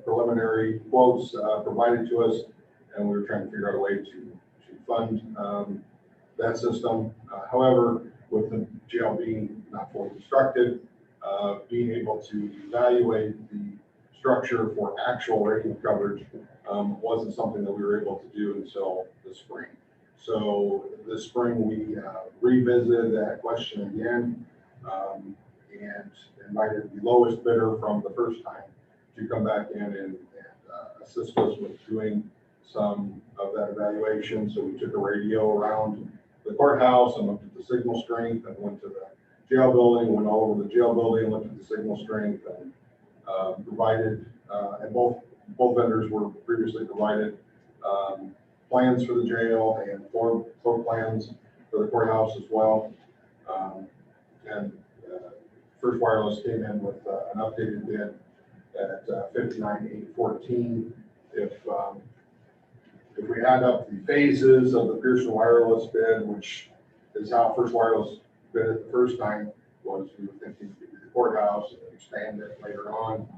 Speaker 8: preliminary quotes provided to us, and we were trying to figure out a way to fund that system. However, with the jail being not fully constructed, being able to evaluate the structure for actual radio coverage wasn't something that we were able to do until the spring. So this spring we revisited that question again and invited the lowest bidder from the first time to come back in and assist us with doing some of that evaluation. So we took a radio around the courthouse and looked at the signal strength, and went to the jail building, went all over the jail building, looked at the signal strength, and provided, and both vendors were previously provided plans for the jail and floor plans for the courthouse as well. And First Wireless came in with an updated bid at $59,814. If we add up the phases of the Pearson Wireless bid, which is how First Wireless bid it the first time, was we were thinking to do the courthouse and expand it later on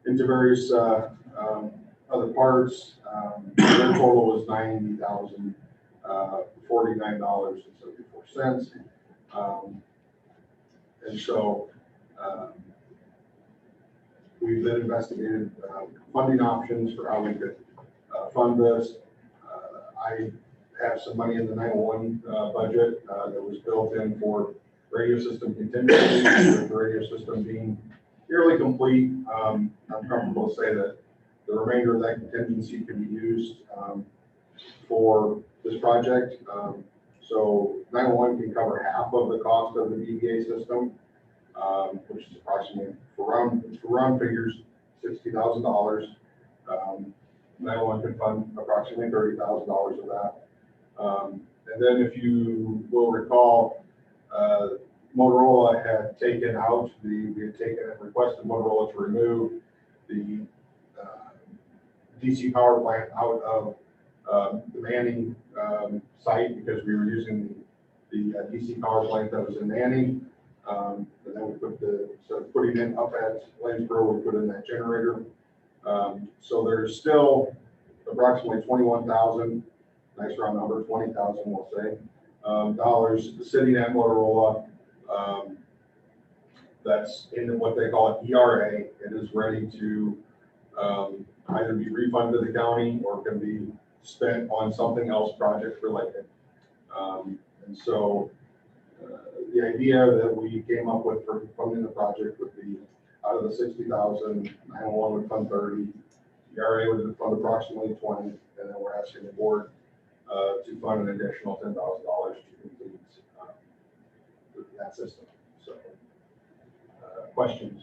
Speaker 8: into various other parts. Their total was $90,049.74. And so we've then investigated funding options for how we could fund this. I have some money in the 911 budget that was built in for radio system contingency, with the radio system being nearly complete. I'm comfortable to say that the remainder of that contingency can be used for this project. So 911 can cover half of the cost of the Bnba system, which is approximately, for round figures, $60,000. 911 can fund approximately $30,000 of that. And then if you will recall, Motorola had taken out we had taken and requested Motorola to remove the DC power plant out of the Manning site, because we were using the DC power plant that was in Manning. And then we put so putting it up at Lanesboro, we put in that generator. So there's still approximately 21,000, nice round number, 20,000 we'll say, dollars sitting at Motorola. That's in what they call an ERA. It is ready to either be refunded to the county or can be spent on something else project related. And so the idea that we came up with for funding the project would be, out of the 60,000, 911 would fund 30, ERA would fund approximately 20, and then we're asking the board to fund an additional $10,000 to complete that system. So, questions?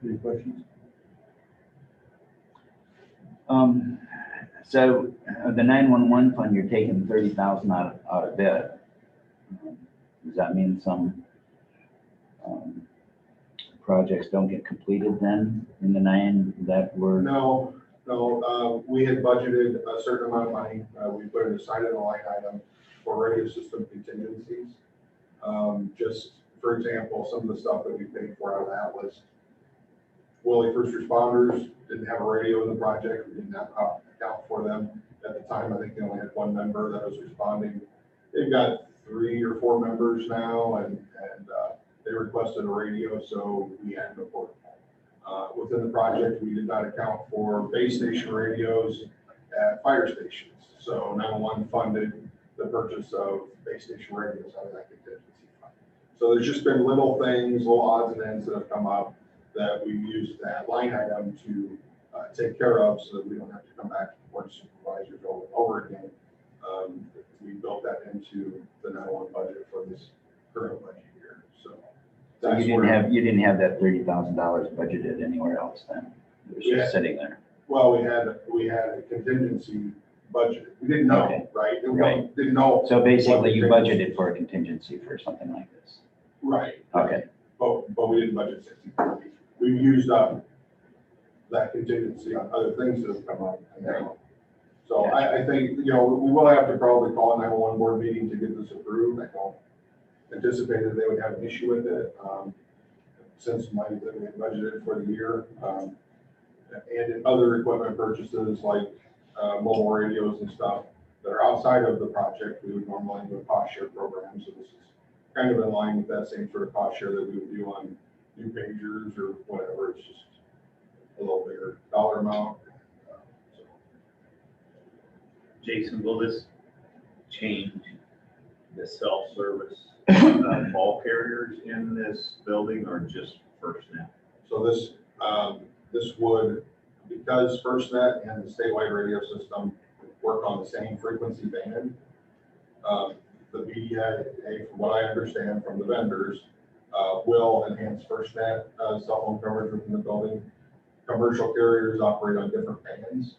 Speaker 4: Any questions?
Speaker 2: So the 911 fund, you're taking 30,000 out of bid. Does that mean some projects don't get completed then in the 9 that were?
Speaker 8: No, we had budgeted a certain amount of money. We put it aside in a line item for radio system contingencies. Just for example, some of the stuff that we paid for out of that was Willie first responders didn't have a radio in the project. We didn't have account for them at the time. I think they only had 1 member that was responding. They've got 3 or 4 members now, and they requested a radio, so we had to report. Within the project, we did not account for base station radios at fire stations. So 911 funded the purchase of base station radios out of that contingency fund. So there's just been little things, little odds and ends that have come up that we've used that line item to take care of, so that we don't have to come back to the board of supervisors over again. We built that into the 911 budget for this current budget year. So
Speaker 2: you didn't have that $30,000 budgeted anywhere else then? It was just sitting there.
Speaker 8: Well, we had a contingency budget. We didn't know,
Speaker 2: Okay.
Speaker 8: right? We
Speaker 2: Right.
Speaker 8: didn't know.
Speaker 2: So basically you
Speaker 8: what the contingency-
Speaker 2: budgeted for a contingency for something like this.
Speaker 8: Right.
Speaker 2: Okay,
Speaker 8: But we didn't budget 60. We've used up that contingency on other things that have come up. So I think, you know, we will have to probably call a 911 board meeting to get this approved. I don't anticipate that they would have an issue with it, since money that we had budgeted for the year. And in other equipment purchases like mobile radios and stuff that are outside of the project, we would normally do a cost share program. So this is kind of in line with that same sort of cost share that we would do on new pagers or whatever. It's just a little bigger dollar amount. So,
Speaker 7: Jason, will this change the self-service ball carriers in this building or just FirstNet?
Speaker 8: So this would, because FirstNet and the statewide radio system work on the same frequency band, the BDA, from what I understand from the vendors, will enhance FirstNet cell phone coverage within the building. Commercial carriers operate on different bands.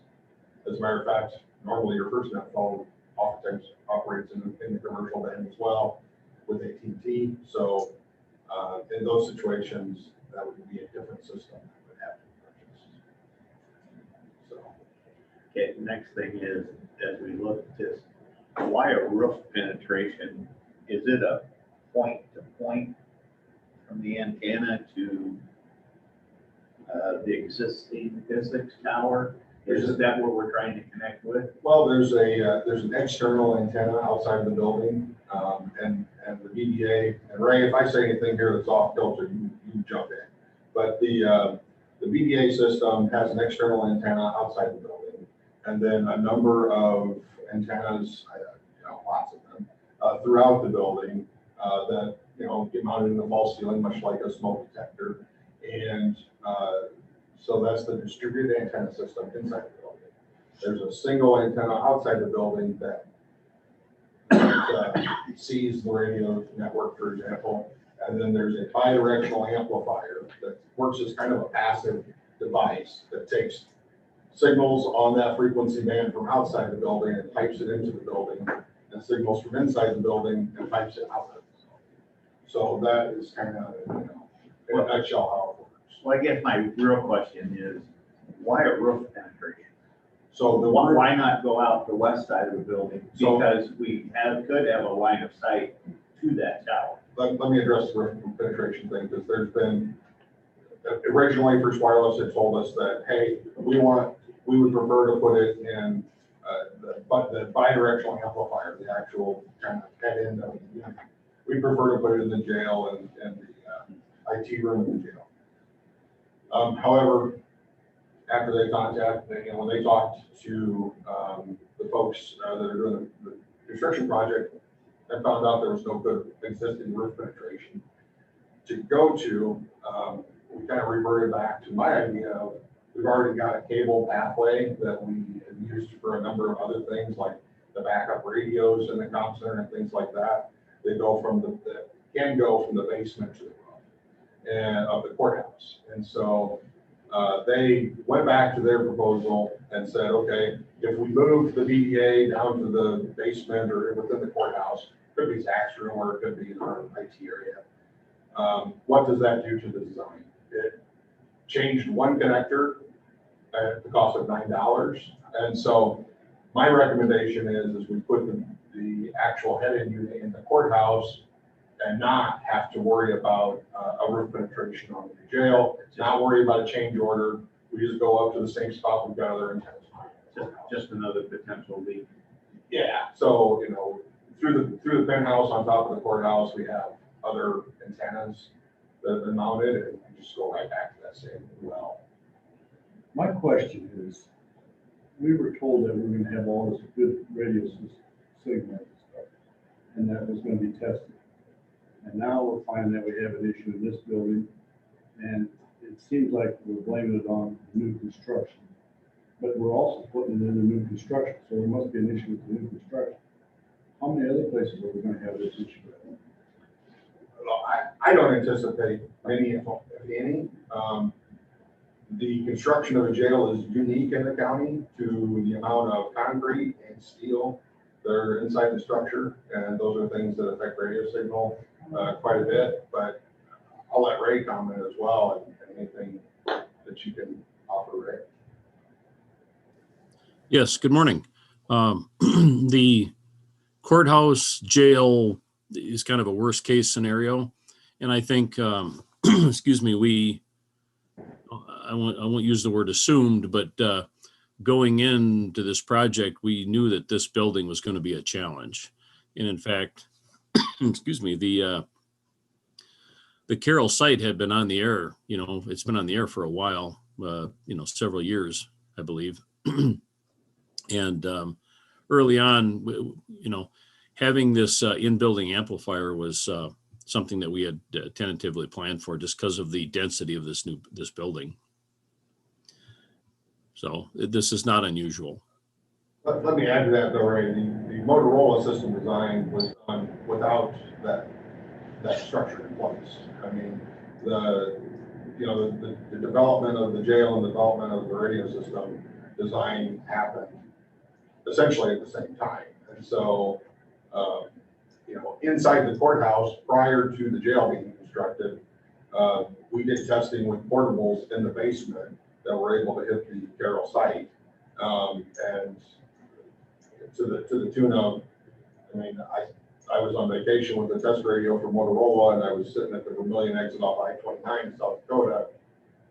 Speaker 8: As a matter of fact, normally your FirstNet phone oftentimes operates in the commercial band as well with AT&T. So in those situations, that would be a different system that would have to be purchased. So
Speaker 7: Okay, the next thing is, as we look at this, why a roof penetration? Is it a point to point from the antenna to the existing physics tower? Is that what we're trying to connect with?
Speaker 8: well, there's an external antenna outside the building, and the BDA, and Ray, if I say anything here that's off kilter, you jump in. But the BDA system has an external antenna outside the building, and then a number of antennas, lots of them, throughout the building, that, get mounted in the false ceiling, much like a smoke detector. And so that's the distributed antenna system inside the building. There's a single antenna outside the building that sees the radio network, for example. And then there's a bidirectional amplifier that works as kind of a passive device that takes signals on that frequency band from outside the building and pipes it into the building, and signals from inside the building and pipes it out of the building. So that is kind of, in a nutshell how it works.
Speaker 7: Well, I guess my real question is, why a roof penetration?
Speaker 8: So
Speaker 7: Why not go out the west side of the building?
Speaker 8: So-
Speaker 7: Because we could have a line of sight to that tower.
Speaker 8: let me address the roof penetration thing, because there's been, originally First Wireless had told us that, hey, we would prefer to put it in the bidirectional amplifier, the actual kind of head end of it. We prefer to put it in the jail and the IT room in the jail. However, after they contacted, when they talked to the folks that are doing the construction project, I found out there was no good existing roof penetration to go to. We kind of reverted back to my idea of, we've already got a cable pathway that we have used for a number of other things, like the backup radios in the comm center and things like that. They go from can go from the basement to the roof and of the courthouse. And so they went back to their proposal and said, okay, if we move the BDA down to the basement or within the courthouse, could be Zach's room or it could be in our IT area. What does that do to the design? It changed one connector at the cost of $9. And so my recommendation is we put the actual head-end unit in the courthouse and not have to worry about a roof penetration on the jail, not worry about a change order. We just go up to the same spot we've got other antennas.
Speaker 7: Just another potential leak.
Speaker 8: Yeah, so, through the penthouse on top of the courthouse, we have other antennas that have been mounted, and we just go right back to that same well.
Speaker 4: My question is, we were told that we're gonna have all this good radio signal and stuff, and that was gonna be tested. And now we're finding that we have an issue in this building, and it seems like we're blaming it on new construction. But we're also putting it in the new construction, so there must be an issue with the new construction. How many other places are we gonna have this issue?
Speaker 8: I don't anticipate many, if any. The construction of a jail is unique in the county to the amount of concrete and steel that are inside the structure, and those are things that affect radio signal quite a bit. But I'll let Ray comment as well, and anything that you can offer, Ray.
Speaker 10: Yes, good morning. The courthouse jail is kind of a worst case scenario. And I think, excuse me, I won't use the word assumed, but going into this project, we knew that this building was going to be a challenge. And in fact, excuse me, the Carroll site had been on the air, it's been on the air for a while, several years, I believe. And early on, having this in-building amplifier was something that we had tentatively planned for just because of the density of this building. So this is not unusual.
Speaker 8: Let me add to that though, Ray. The Motorola system design was done without that structure in place. I mean, the development of the jail and the development of the radio system design happened essentially at the same time. And so, inside the courthouse, prior to the jail being constructed, we did testing with portables in the basement that were able to hit the Carroll site. And to the tune of, I was on vacation with the test radio for Motorola, and I was sitting at the Vermilion exit off I-29 in South Dakota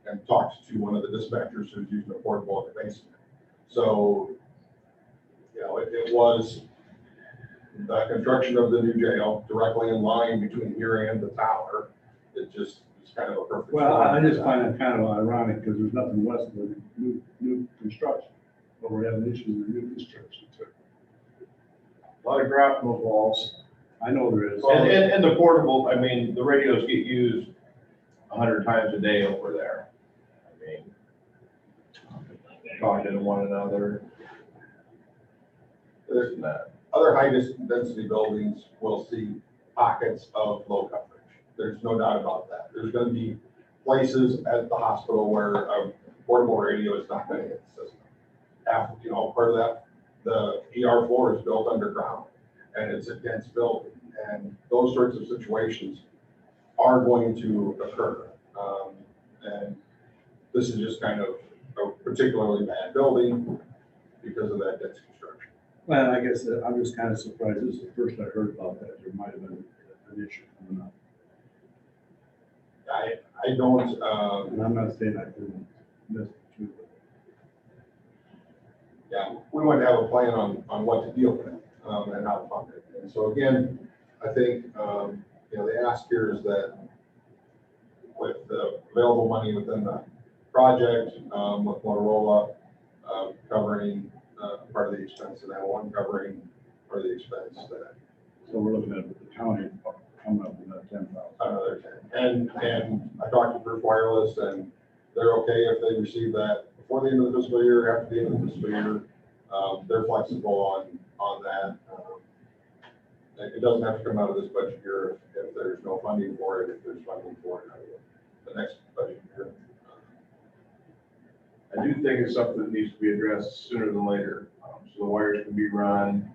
Speaker 8: and talked to one of the dispatchers who was using a portable in the basement. So, it was the construction of the new jail directly in line between here and the tower. It just is kind of a perfect.
Speaker 4: Well, I just find it kind of ironic because there's nothing west of the new construction, but we're having issues with new construction too.
Speaker 9: A lot of grout in those walls.
Speaker 4: I know there is.
Speaker 9: And the portable, the radios get used 100 times a day over there. Talking to one another.
Speaker 8: There's other high density buildings will see pockets of low coverage. There's no doubt about that. There's going to be places at the hospital where a portable radio is not going to hit the system. Part of that, the ER floor is built underground and it's a dense building, and those sorts of situations are going to occur. And this is just kind of a particularly bad building because of that dense construction.
Speaker 4: Well, I guess I'm just kind of surprised. This is the first I heard about that. There might have been an issue coming up.
Speaker 8: I don't.
Speaker 4: And I'm not saying I didn't miss it too.
Speaker 8: Yeah, we want to have a plan on what to deal with and how to fund it. And so again, I think the ask here is that with the available money within the project, with Motorola covering part of the expense, and that one covering part of the expense, that.
Speaker 4: So we're looking at the county coming up with that 10,000.
Speaker 8: Another 10. And I talked to First Wireless, and they're okay if they receive that before the end of the fiscal year, after the end of the fiscal year. They're flexible on that. It doesn't have to come out of this budget year if there's no funding for it. If there's funding for it out of the next budget year.
Speaker 9: I do think it's something that needs to be addressed sooner than later. So the wires can be run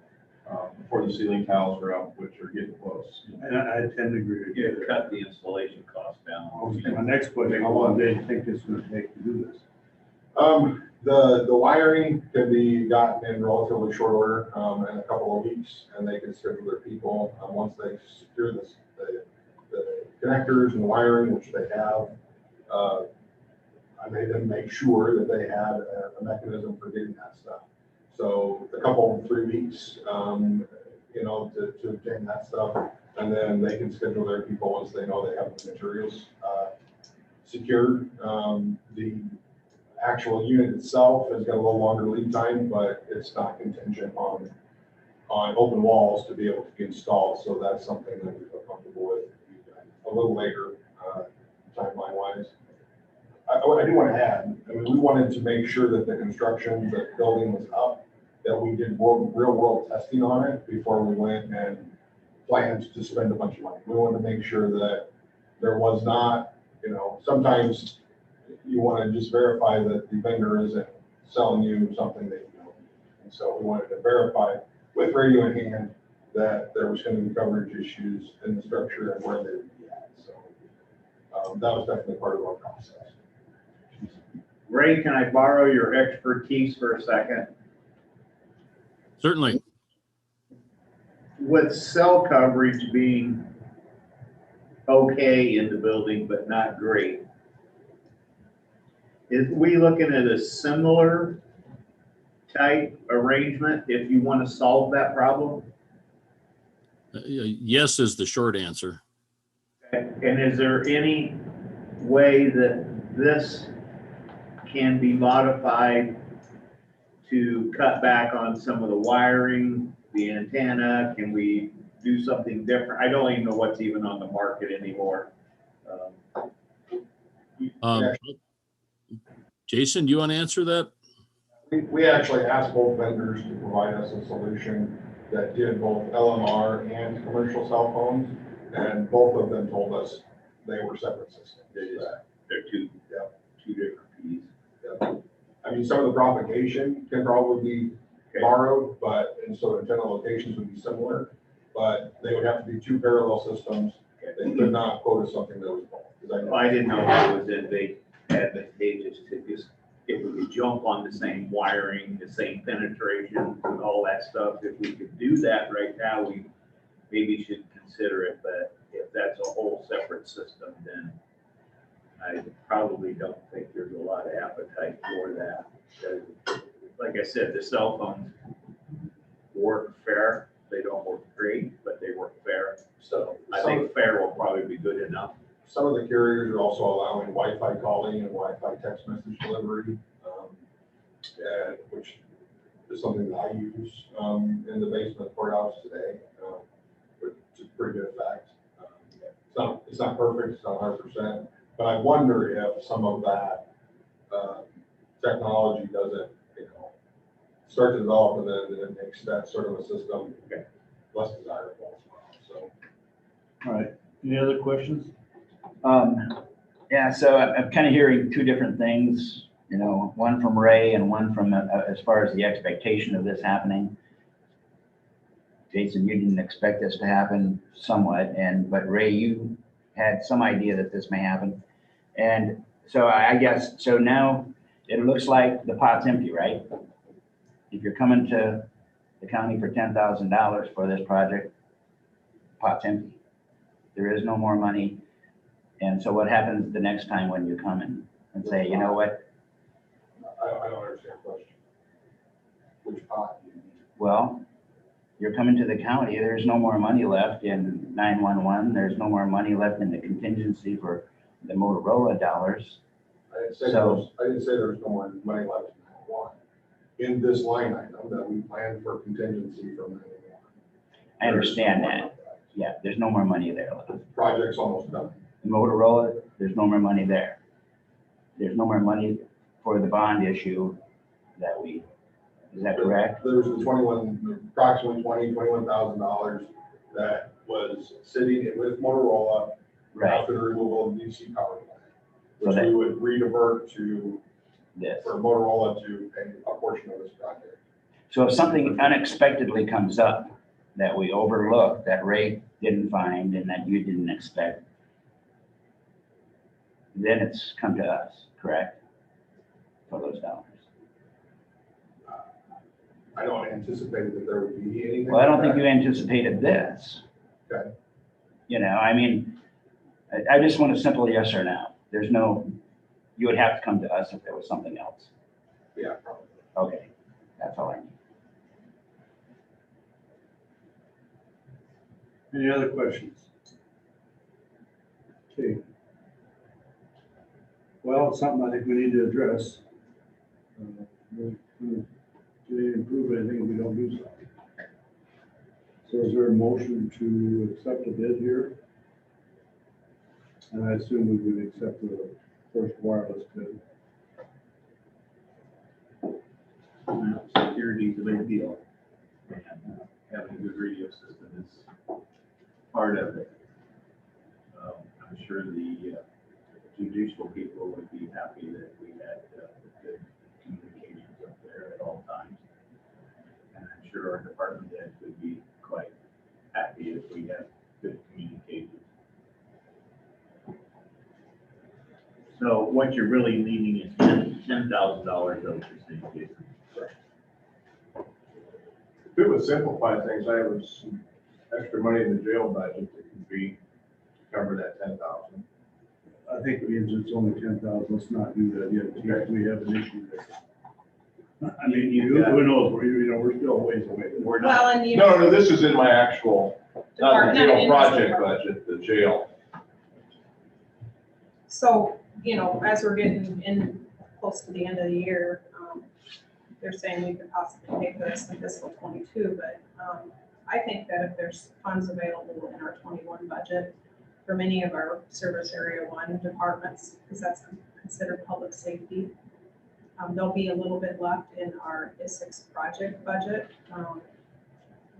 Speaker 9: before the ceiling tiles are up, which are getting close.
Speaker 4: And I tend to agree with you.
Speaker 7: Cut the installation cost down.
Speaker 4: My next question, how long do you think it's going to take to do this?
Speaker 8: The wiring can be gotten in relatively short order in a couple of weeks, and they can schedule their people once they secure the connectors and the wiring, which they have. I made them make sure that they had a mechanism for getting that stuff. So a couple, 3 weeks, to obtain that stuff, and then they can schedule their people once they know they have the materials secured. The actual unit itself has got a little longer lead time, but it's not contingent on open walls to be able to be installed. So that's something that we feel comfortable with a little later, timeline wise. I do want to add, we wanted to make sure that the construction, the building was up, that we did real world testing on it before we went and planned to spend a bunch of money. We wanted to make sure that there was not, sometimes you want to just verify that the vendor isn't selling you something that you don't need. And so we wanted to verify with radio in hand that there was going to be coverage issues in the structure and where they would be at. So that was definitely part of our process.
Speaker 7: Ray, can I borrow your expertise for a second?
Speaker 10: Certainly.
Speaker 7: With cell coverage being okay in the building, but not great, is we looking at a similar type arrangement if you want to solve that problem?
Speaker 10: Yes is the short answer.
Speaker 7: And is there any way that this can be modified to cut back on some of the wiring, the antenna? Can we do something different? I don't even know what's even on the market anymore.
Speaker 10: Jason, do you want to answer that?
Speaker 8: We actually asked both vendors to provide us a solution that did both LMR and commercial cell phones, and both of them told us they were separate systems.
Speaker 7: They're two different pieces.
Speaker 8: I mean, some of the propagation can probably be borrowed, but, and so antenna locations would be similar, but they would have to be two parallel systems. They could not quote us something that was both.
Speaker 7: I didn't know that was advantageous to just, if we could jump on the same wiring, the same penetration and all that stuff. If we could do that right now, we maybe should consider it, but if that's a whole separate system, then I probably don't think there's a lot of appetite for that. Like I said, the cell phones work fair. They don't work great, but they work fair. So I think fair will probably be good enough.
Speaker 8: Some of the carriers are also allowing Wi-Fi calling and Wi-Fi text message delivery, which is something that I use in the basement of courthouse today, which is pretty good effect. It's not perfect, it's not 100%, but I wonder if some of that technology doesn't, start to develop and then it makes that sort of a system less desirable as well. So,
Speaker 4: All right, any other questions?
Speaker 2: Yeah, so I'm kind of hearing two different things, one from Ray and one from as far as the expectation of this happening. Jason, you didn't expect this to happen somewhat, but Ray, you had some idea that this may happen. And so I guess, so now it looks like the pot's empty, right? If you're coming to the county for $10,000 for this project, pot's empty. There is no more money. And so what happens the next time when you come in and say, you know what?
Speaker 8: I don't understand the question. Which pot?
Speaker 2: Well, you're coming to the county, there's no more money left in 911. There's no more money left in the contingency for the Motorola dollars.
Speaker 8: I didn't say there was no more money left in 911. In this line item that we planned for contingency from 911.
Speaker 2: I understand that. Yeah, there's no more money there left.
Speaker 8: The project's almost done.
Speaker 2: Motorola, there's no more money there. There's no more money for the bond issue is that correct?
Speaker 8: There was approximately $21,000 that was sitting with Motorola after the removal of the DC power plant, which we would redivert to for Motorola to pay a portion of this project.
Speaker 2: So if something unexpectedly comes up that we overlooked, that Ray didn't find and that you didn't expect, then it's come to us, correct? For those dollars.
Speaker 8: I don't anticipate that there would be anything.
Speaker 2: Well, I don't think you anticipated this.
Speaker 8: Okay.
Speaker 2: I mean, I just want a simple yes or no. You would have to come to us if there was something else.
Speaker 8: Yeah, probably.
Speaker 2: Okay, that's all I need.
Speaker 4: Any other questions? Okay. Well, it's something I think we need to address. To improve anything if we don't do something. So is there a motion to accept the bid here? And I assume we would accept the first wireless bid.
Speaker 7: Security's a big deal. And having a good radio system is part of it. I'm sure the judicial people would be happy that we had good communications up there at all times. And I'm sure our department heads would be quite happy if we had good communications. So what you're really needing is $10,000 over the same case.
Speaker 9: If it would simplify things, I have some extra money in the jail budget that could be to cover that 10,000.
Speaker 4: I think it means it's only 10,000, let's not do that yet, we have an issue there. I mean, who knows, we're still a ways away.
Speaker 7: We're
Speaker 1: Well,
Speaker 7: not,
Speaker 1: and you
Speaker 9: No,
Speaker 1: know.
Speaker 9: no, this is in my actual, not the
Speaker 1: Department-
Speaker 9: jail
Speaker 1: in
Speaker 9: project
Speaker 1: this
Speaker 9: budget, the jail.
Speaker 1: So, you know, as we're getting in close to the end of the year, they're saying we could possibly pay for this in fiscal 22, but I think that if there's funds available in our 21 budget for many of our service area 1 departments, because that's considered public safety, there'll be a little bit left in our ISIX project budget.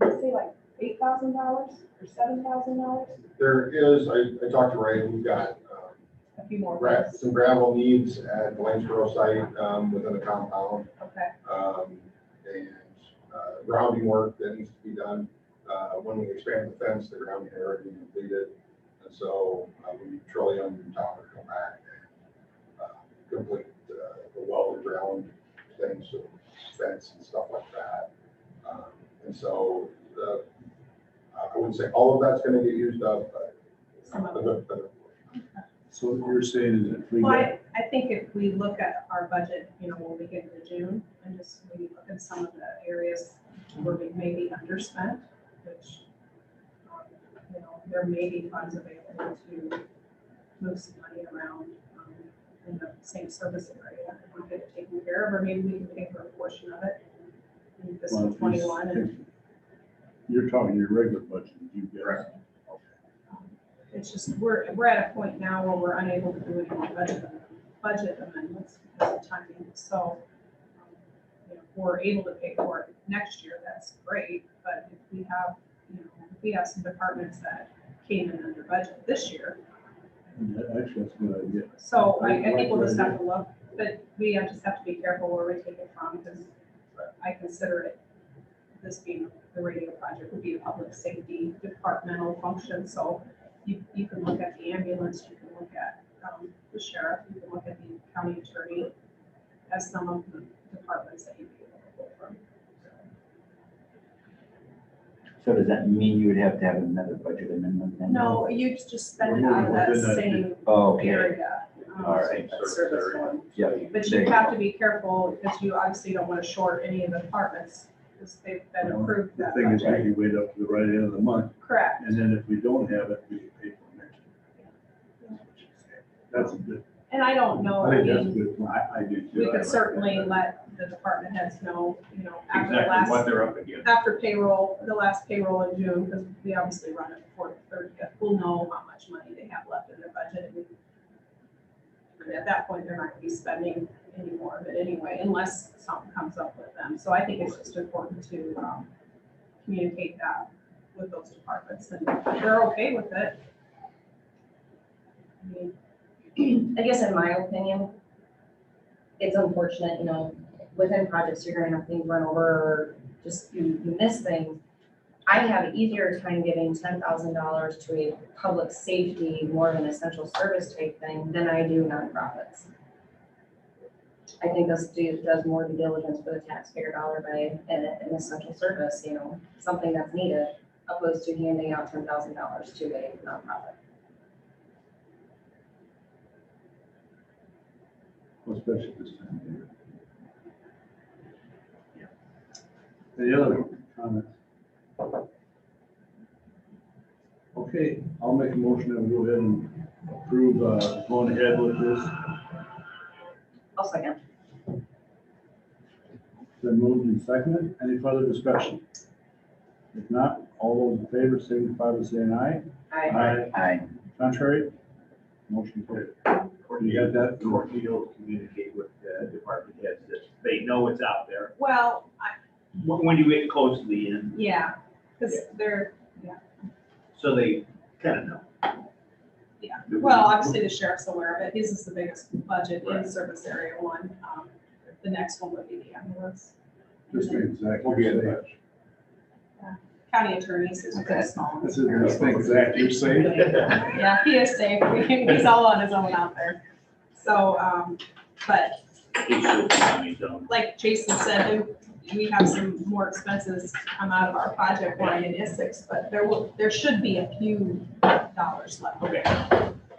Speaker 1: Let's say like $8,000 or $7,000,
Speaker 8: There is, I talked to Ray, we've got
Speaker 1: a few more.
Speaker 8: some gravel needs at the Lanesboro site within the compound.
Speaker 1: Okay.
Speaker 8: And grounding work that needs to be done. When we expand the fence, the grounding had already been completed. And so we need Trillium and Tom to come back and complete the well ground things, so fence and stuff like that. And so I wouldn't say all of that's going to get used up, but
Speaker 1: Some of
Speaker 8: a
Speaker 1: it.
Speaker 8: good portion.
Speaker 4: So what you're saying is that we
Speaker 1: Well,
Speaker 4: got,
Speaker 1: I think if we look at our budget, you know, when we get into June, and just maybe look at some of the areas where we may be underspent, which, you know, there may be funds available to move some money around in the same service area and get it taken care of, or maybe we can pay for a portion of it in fiscal 21. And
Speaker 4: you're talking your regular budget, you get.
Speaker 9: Right.
Speaker 1: it's just, we're at a point now where we're unable to do any more budget amendments because of timing. So, you know, if we're able to pay for it next year, that's great. But if we have, you know, if we have some departments that came in under budget this year,
Speaker 4: Actually, that's a good idea.
Speaker 1: so I think we'll just have to look, but we just have to be careful where we take it from, because I consider it, this being the radio project would be a public safety departmental function. So you can look at the ambulance, you can look at the sheriff, you can look at the county attorney as some of the departments that you'd be able to pull from.
Speaker 2: So does that mean you would have to have another budget amendment then?
Speaker 1: No, you just spend it out of that same
Speaker 2: Oh, okay.
Speaker 1: area.
Speaker 2: All right.
Speaker 1: Service one.
Speaker 2: Yeah.
Speaker 1: But you have to be careful, because you obviously don't want to short any of the departments, because they've been approved
Speaker 4: The
Speaker 1: that
Speaker 4: thing is, we
Speaker 1: budget.
Speaker 4: can wait up to the right end of the month,
Speaker 1: Correct.
Speaker 4: and then if we don't have it, we can pay for it next year. That's a good,
Speaker 1: And I don't know,
Speaker 4: I
Speaker 1: I
Speaker 4: think that's
Speaker 1: mean,
Speaker 4: good. I do too.
Speaker 1: we
Speaker 4: I
Speaker 1: could
Speaker 4: like
Speaker 1: certainly
Speaker 4: that.
Speaker 1: let the department heads know, you know, after the
Speaker 7: exactly what
Speaker 1: last,
Speaker 7: they're up against.
Speaker 1: after payroll, the last payroll in June, because we obviously run it before the 30th, we'll know how much money they have left in their budget. And at that point, they're not going to be spending any more of it anyway, unless something comes up with them. So I think it's just important to communicate that with those departments, and if they're okay with it. I mean,
Speaker 6: I guess in my opinion, it's unfortunate, you know, within projects, you're gonna have things run over, or just you miss things. I have an easier time giving $10,000 to a public safety, more of an essential service type thing than I do nonprofits. I think this does more due diligence for the taxpayer dollar by an essential service, you know, something that's needed, opposed to handing out $10,000 to a nonprofit.
Speaker 4: Especially this time of year. Any other comments? Okay, I'll make a motion that we go ahead and approve, going ahead with this.
Speaker 6: I'll second.
Speaker 4: Then moved and seconded. Any further discussion? If not, all those in favor signify by saying aye.
Speaker 2: Aye.
Speaker 4: Contrary? Motion carried. You got that?
Speaker 7: Courtney will communicate with department heads that they know it's out there.
Speaker 1: well,
Speaker 7: When you get close to the end,
Speaker 1: yeah, because they're,
Speaker 7: so they kind of know.
Speaker 1: Yeah, well, obviously the sheriff's aware of it. His is the biggest budget in service area one. The next one would be the ambulance.
Speaker 4: Just the exact.
Speaker 9: We'll be in touch.
Speaker 1: County attorneys is pretty small.
Speaker 4: This is the thing exact you're saying.
Speaker 1: Yeah, he is safe. He's all on his own out there. So, but like Jason said, we have some more expenses come out of our project line in Essex, but there should be a few dollars left.
Speaker 7: Okay.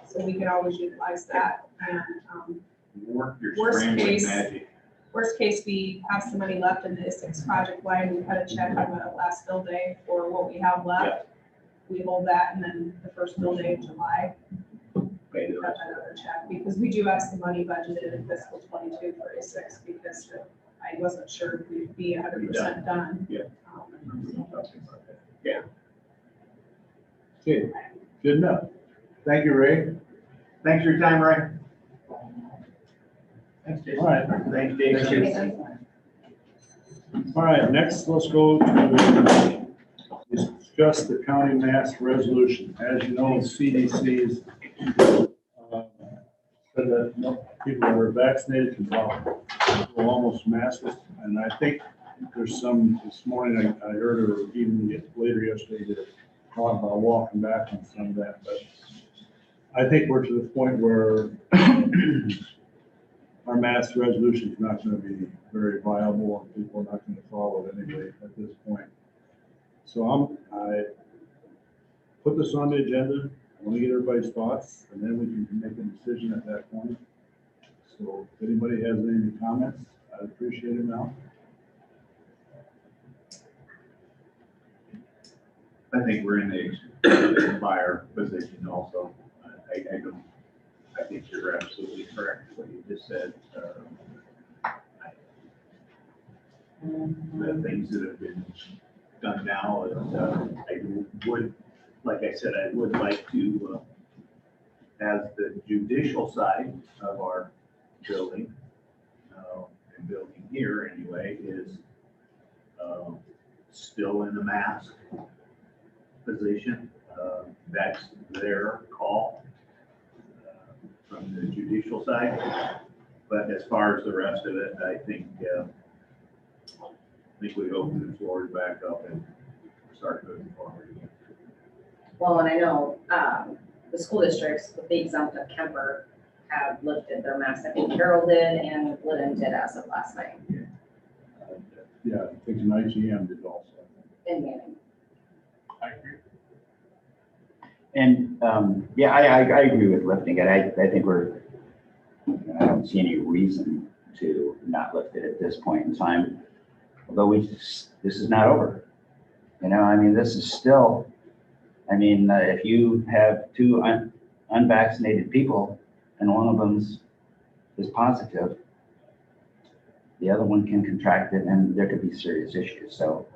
Speaker 1: So we could always utilize that. And
Speaker 7: Work your
Speaker 1: Worst
Speaker 7: scrambling
Speaker 1: case.
Speaker 7: magic.
Speaker 1: worst case, we have some money left in the Essex project line. We cut a check on the last bill day for what we have left. We hold that, and then the first bill day of July,
Speaker 7: Pay the
Speaker 1: cut
Speaker 7: rest.
Speaker 1: another check, because we do have some money budgeted in fiscal 22 for Essex, because I wasn't sure if we'd be 100% done.
Speaker 7: Yeah. Yeah.
Speaker 4: Okay, good enough. Thank you, Ray.
Speaker 7: Thanks for your time, Ray. Thanks, Jason.
Speaker 4: All right.
Speaker 7: Thanks, Jason.
Speaker 4: All right, next, let's go to discuss the county mask resolution. As you know, CDC's said that people that are vaccinated can go almost maskless. And I think there's some, this morning I heard, or even later yesterday, that talk about walking back on some of that. But I think we're to the point where our mask resolution is not going to be very viable, and people are not going to follow it anyway at this point. So I put this on the agenda. I want to get everybody's thoughts, and then we can make a decision at that point. So if anybody has any comments, I'd appreciate it now.
Speaker 7: I think we're in the buyer position also. I think you're absolutely correct, what you just said. The things that have been done now, I would, like I said, I would like to, as the judicial side of our building, and building here anyway, is still in the mask position. That's their call from the judicial side. But as far as the rest of it, I think we open the floor back up and start moving forward again.
Speaker 6: Well, and I know the school districts, with the exempt of Kemper, have lifted their masks. I think Carroll did and Glidden did as of last night.
Speaker 4: Yeah, I think an IGM did also.
Speaker 6: In Manning.
Speaker 5: I agree.
Speaker 2: And, yeah, I agree with lifting it. I think I don't see any reason to not lift it at this point in time. Although this is not over. You know, I mean, this is still, I mean, if you have two unvaccinated people and one of them is positive, the other one can contract it and there could be serious issues. So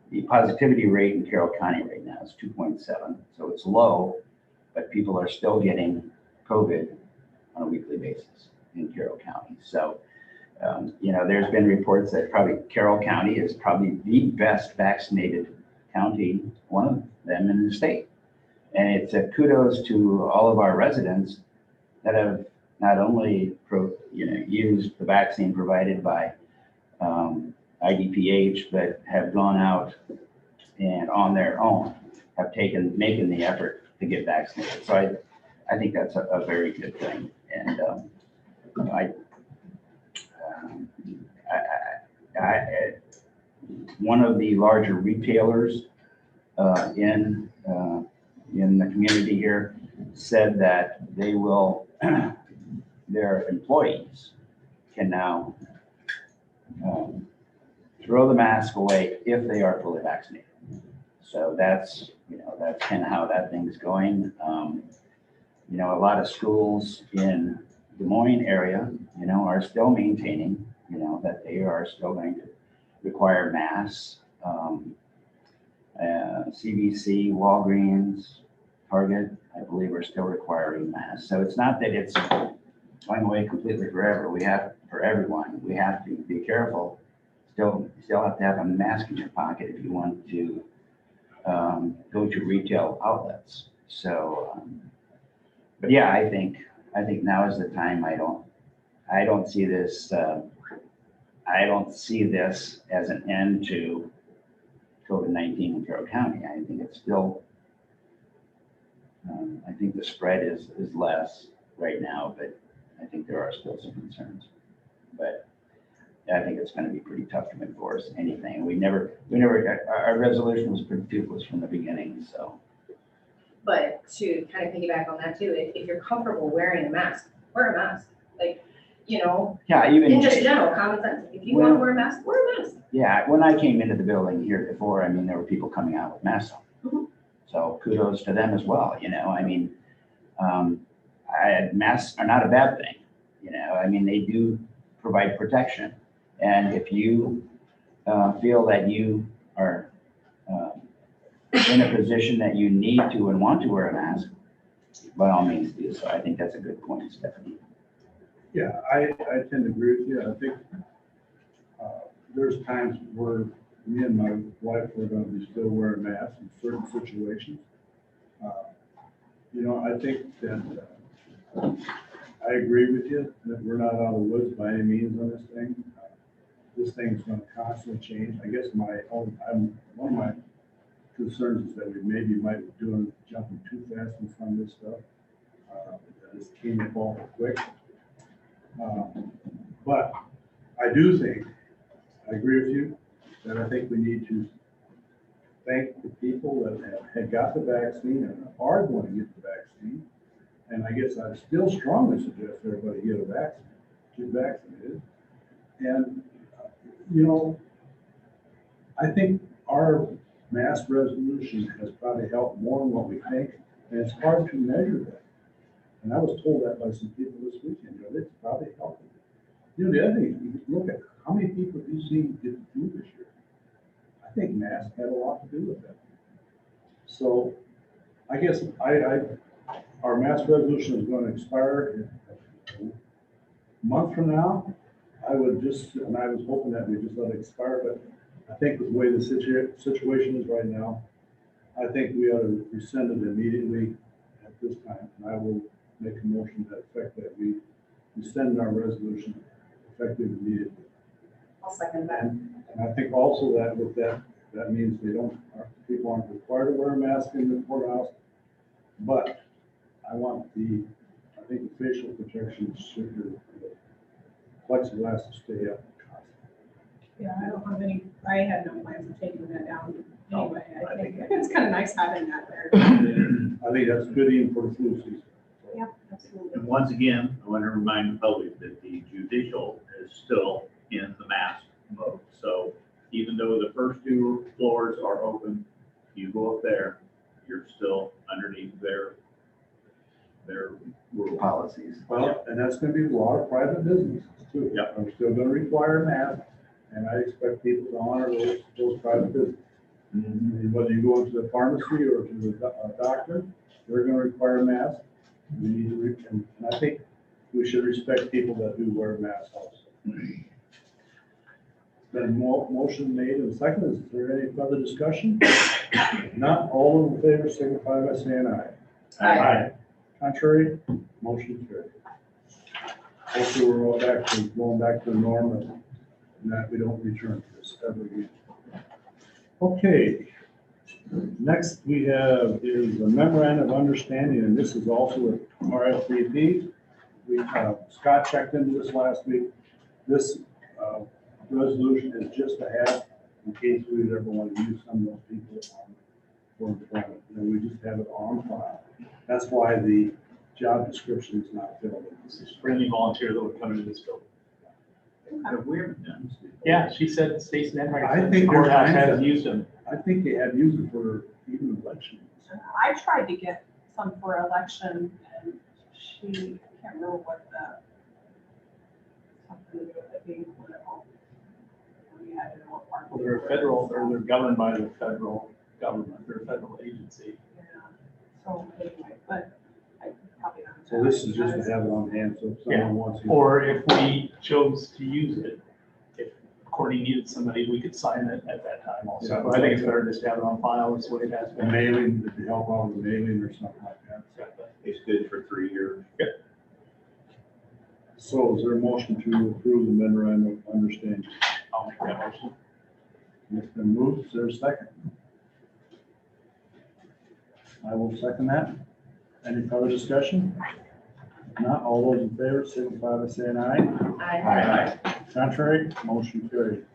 Speaker 2: the positivity rate in Carroll County right now is 2.7. So it's low, but people are still getting COVID on a weekly basis in Carroll County. So, you know, there's been reports that probably Carroll County is probably the best vaccinated county, one of them in the state. And it's a kudos to all of our residents that have not only used the vaccine provided by IDPH, but have gone out and on their own have making the effort to get vaccinated. So I think that's a very good thing. And one of the larger retailers in the community here said that they will, their employees can now throw the mask away if they are fully vaccinated. So that's kind of how that thing's going. You know, a lot of schools in Des Moines area, you know, are still maintaining, you know, that they are still going to require masks. CBC, Walgreens, Target, I believe, are still requiring masks. So it's not that it's going away completely forever. For everyone, we have to be careful. Still have to have a mask in your pocket if you want to go to retail outlets. So But yeah, I think now is the time. I don't see this, I don't see this as an end to COVID-19 in Carroll County. I think it's still, I think the spread is less right now, but I think there are still some concerns. But I think it's going to be pretty tough to enforce anything. Our resolution was pretty toothless from the beginning, so.
Speaker 6: But to kind of piggyback on that too, if you're comfortable wearing a mask, wear a mask. Like, you know,
Speaker 2: Yeah, even.
Speaker 6: in just general common sense, if you want to wear a mask, wear a mask.
Speaker 2: Yeah, when I came into the building here before, I mean, there were people coming out with masks on.
Speaker 6: Mhm.
Speaker 2: So kudos to them as well, you know, I mean, masks are not a bad thing, you know, I mean, they do provide protection. And if you feel that you are in a position that you need to and want to wear a mask, by all means do so. I think that's a good point, Stephanie.
Speaker 4: Yeah, I tend to agree with you. I think there's times where me and my wife are going to be still wearing masks in certain situations. You know, I think that I agree with you that we're not out of the woods by any means on this thing. This thing's going to constantly change. I guess one of my concerns is that we maybe might be jumping too fast in some of this stuff. That this came up awful quick. But I do think, I agree with you, that I think we need to thank the people that had got the vaccine and are going to get the vaccine. And I guess I still strongly suggest everybody get vaccinated. And, you know, I think our mask resolution has probably helped more than what we think, and it's hard to measure that. And I was told that by some people this weekend, you know, it's probably helping. You know, the other thing, you look at how many people have you seen get the flu this year? I think masks had a lot to do with that. So I guess our mask resolution is going to expire a month from now. I was hoping that we just let it expire, but I think with the way the situation is right now, I think we ought to rescind it immediately at this time. And I will make a motion to effect that we rescind our resolution effective immediately.
Speaker 6: I'll second that.
Speaker 4: And I think also that with that means people aren't required to wear a mask in the courthouse. But I think the facial protection should, the plexiglass to stay up.
Speaker 1: Yeah, I had no plans of taking that down anyway. I think it's kind of nice having that there.
Speaker 4: I think that's good even for the flu season.
Speaker 1: Yeah, absolutely.
Speaker 7: And once again, I want to remind the public that the judicial is still in the mask mode. So even though the first two floors are open, you go up there, you're still underneath their rule
Speaker 2: Policies.
Speaker 4: Well, and that's going to be a lot of private businesses too.
Speaker 7: Yep.
Speaker 4: I'm still going to require a mask, and I expect people to honor those private businesses. And whether you go into the pharmacy or to a doctor, they're going to require a mask. We need to, and I think we should respect people that do wear masks also. Been a motion made and seconded. Is there any further discussion? Not all in favor signify by saying aye.
Speaker 6: Aye.
Speaker 4: Contrary, motion carried. Hopefully we're all going back to the norm and that we don't return to this ever again. Okay. Next we have is a memorandum of understanding, and this is also a RSVP. Scott checked into this last week. This resolution is just to have in case we would ever want to use some of those people for employment. And we just have it on file. That's why the job description is not filled in.
Speaker 5: This is for any volunteer that would come into this building.
Speaker 7: Have we ever done this before?
Speaker 5: Yeah, she said, Stacy Denmark,
Speaker 4: I think
Speaker 5: the
Speaker 4: there's
Speaker 5: courthouse
Speaker 4: times
Speaker 5: has
Speaker 4: that-
Speaker 5: used them.
Speaker 4: I think they have used it for even elections.
Speaker 1: I tried to get some for election and I can't remember what something to do with it being political. We had to know what part.
Speaker 5: Well, they're governed by the federal government, they're a federal agency.
Speaker 1: Yeah. So anyway, but I probably not.
Speaker 4: So this is just to have it on hand, so if someone wants to.
Speaker 5: Or if we chose to use it, if Courtney needed somebody, we could sign it at that time also.
Speaker 4: Yeah.
Speaker 5: But I think it's better just to have it on file, is what it has
Speaker 4: A
Speaker 5: been.
Speaker 4: mailing, to help out with the mailing or something like that.
Speaker 7: It's good for 3 years.
Speaker 4: So is there a motion to approve the memorandum of understanding?
Speaker 5: I'll make that motion.
Speaker 4: It's been moved. Is there a second? I will second that. Any further discussion? If not, all those in favor signify by saying aye.
Speaker 6: Aye.
Speaker 4: Contrary, motion carried.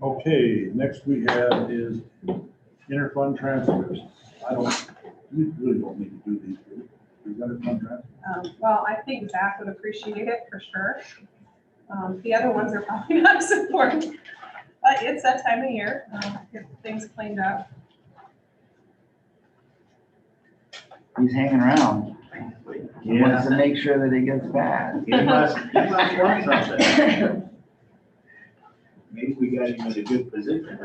Speaker 4: Okay, next we have is interfund transfers. We really don't need to do these, do we? Is interfund transfers?
Speaker 1: Well, I think Zach would appreciate it for sure. The other ones are probably not as important, but it's that time of year, get things cleaned up.
Speaker 2: He's hanging around. He wants to make sure that he gets back.
Speaker 7: He must want something. Maybe we got him in a good position.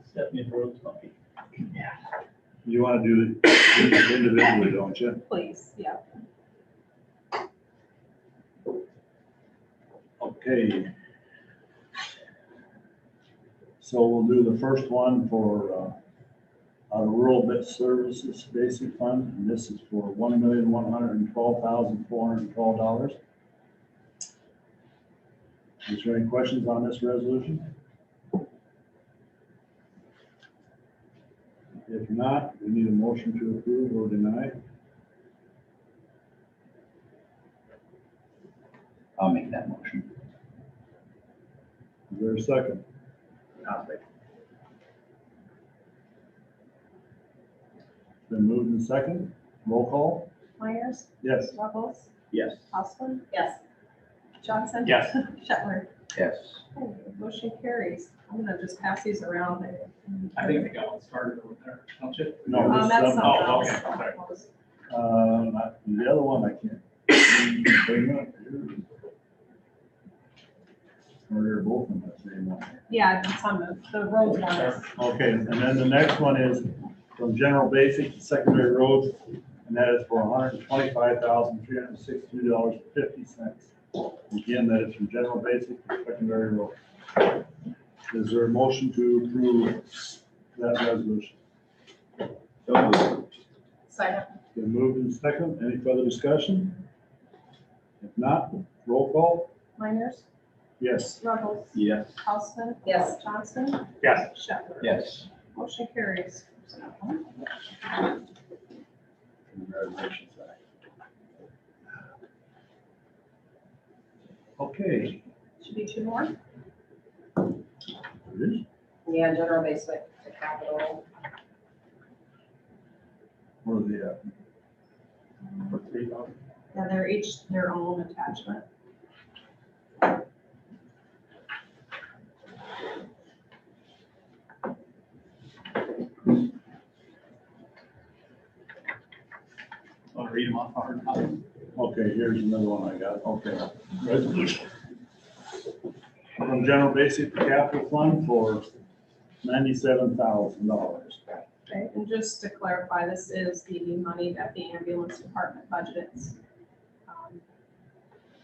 Speaker 7: Step in road something.
Speaker 4: You want to do it individually, don't you?
Speaker 1: Please, yeah.
Speaker 4: Okay. So we'll do the first one for Rural Bit Services Basic Fund, and this is for $1,112,412. Is there any questions on this resolution? If not, we need a motion to approve or deny.
Speaker 2: I'll make that motion.
Speaker 4: Is there a second?
Speaker 7: I'll say.
Speaker 4: Been moved and second. Roll call?
Speaker 1: Myers,
Speaker 4: Yes.
Speaker 1: Ruggles,
Speaker 7: Yes.
Speaker 1: Houseman,
Speaker 6: Yes.
Speaker 1: Johnson.
Speaker 5: Yes.
Speaker 1: Shetler.
Speaker 2: Yes.
Speaker 1: Okay, motion carries. I'm gonna just pass these around.
Speaker 5: I think they got one started over there, don't you?
Speaker 4: No, this
Speaker 1: That's
Speaker 4: is,
Speaker 1: something
Speaker 5: Oh,
Speaker 1: else.
Speaker 5: okay,
Speaker 4: not, the other one I can't. Bring up here. Or they're both in the same one.
Speaker 1: Yeah, it's on the road ones.
Speaker 4: Okay, and then the next one is from general basic to secondary roads, and that is for $125,362.50. Again, that is from general basic to secondary road. Is there a motion to approve that resolution?
Speaker 7: So moved.
Speaker 6: Second.
Speaker 4: Been moved and second. Any further discussion? If not, roll call?
Speaker 1: Myers,
Speaker 4: Yes.
Speaker 1: Ruggles,
Speaker 7: Yes.
Speaker 1: Houseman.
Speaker 6: Yes.
Speaker 1: Johnson.
Speaker 5: Yes.
Speaker 1: Shetler.
Speaker 2: Yes.
Speaker 1: Motion carries.
Speaker 4: Congratulations, Zach. Okay.
Speaker 1: Should be two more.
Speaker 6: Yeah, general basic to capital.
Speaker 4: Where are they at?
Speaker 1: Yeah, they're each their own attachment.
Speaker 5: Want to read them off hard copy?
Speaker 4: Okay, here's another one I got. Okay. Resolution. From general basic to capital fund for $97,000.
Speaker 1: Okay, and just to clarify, this is the money that the ambulance department budgets.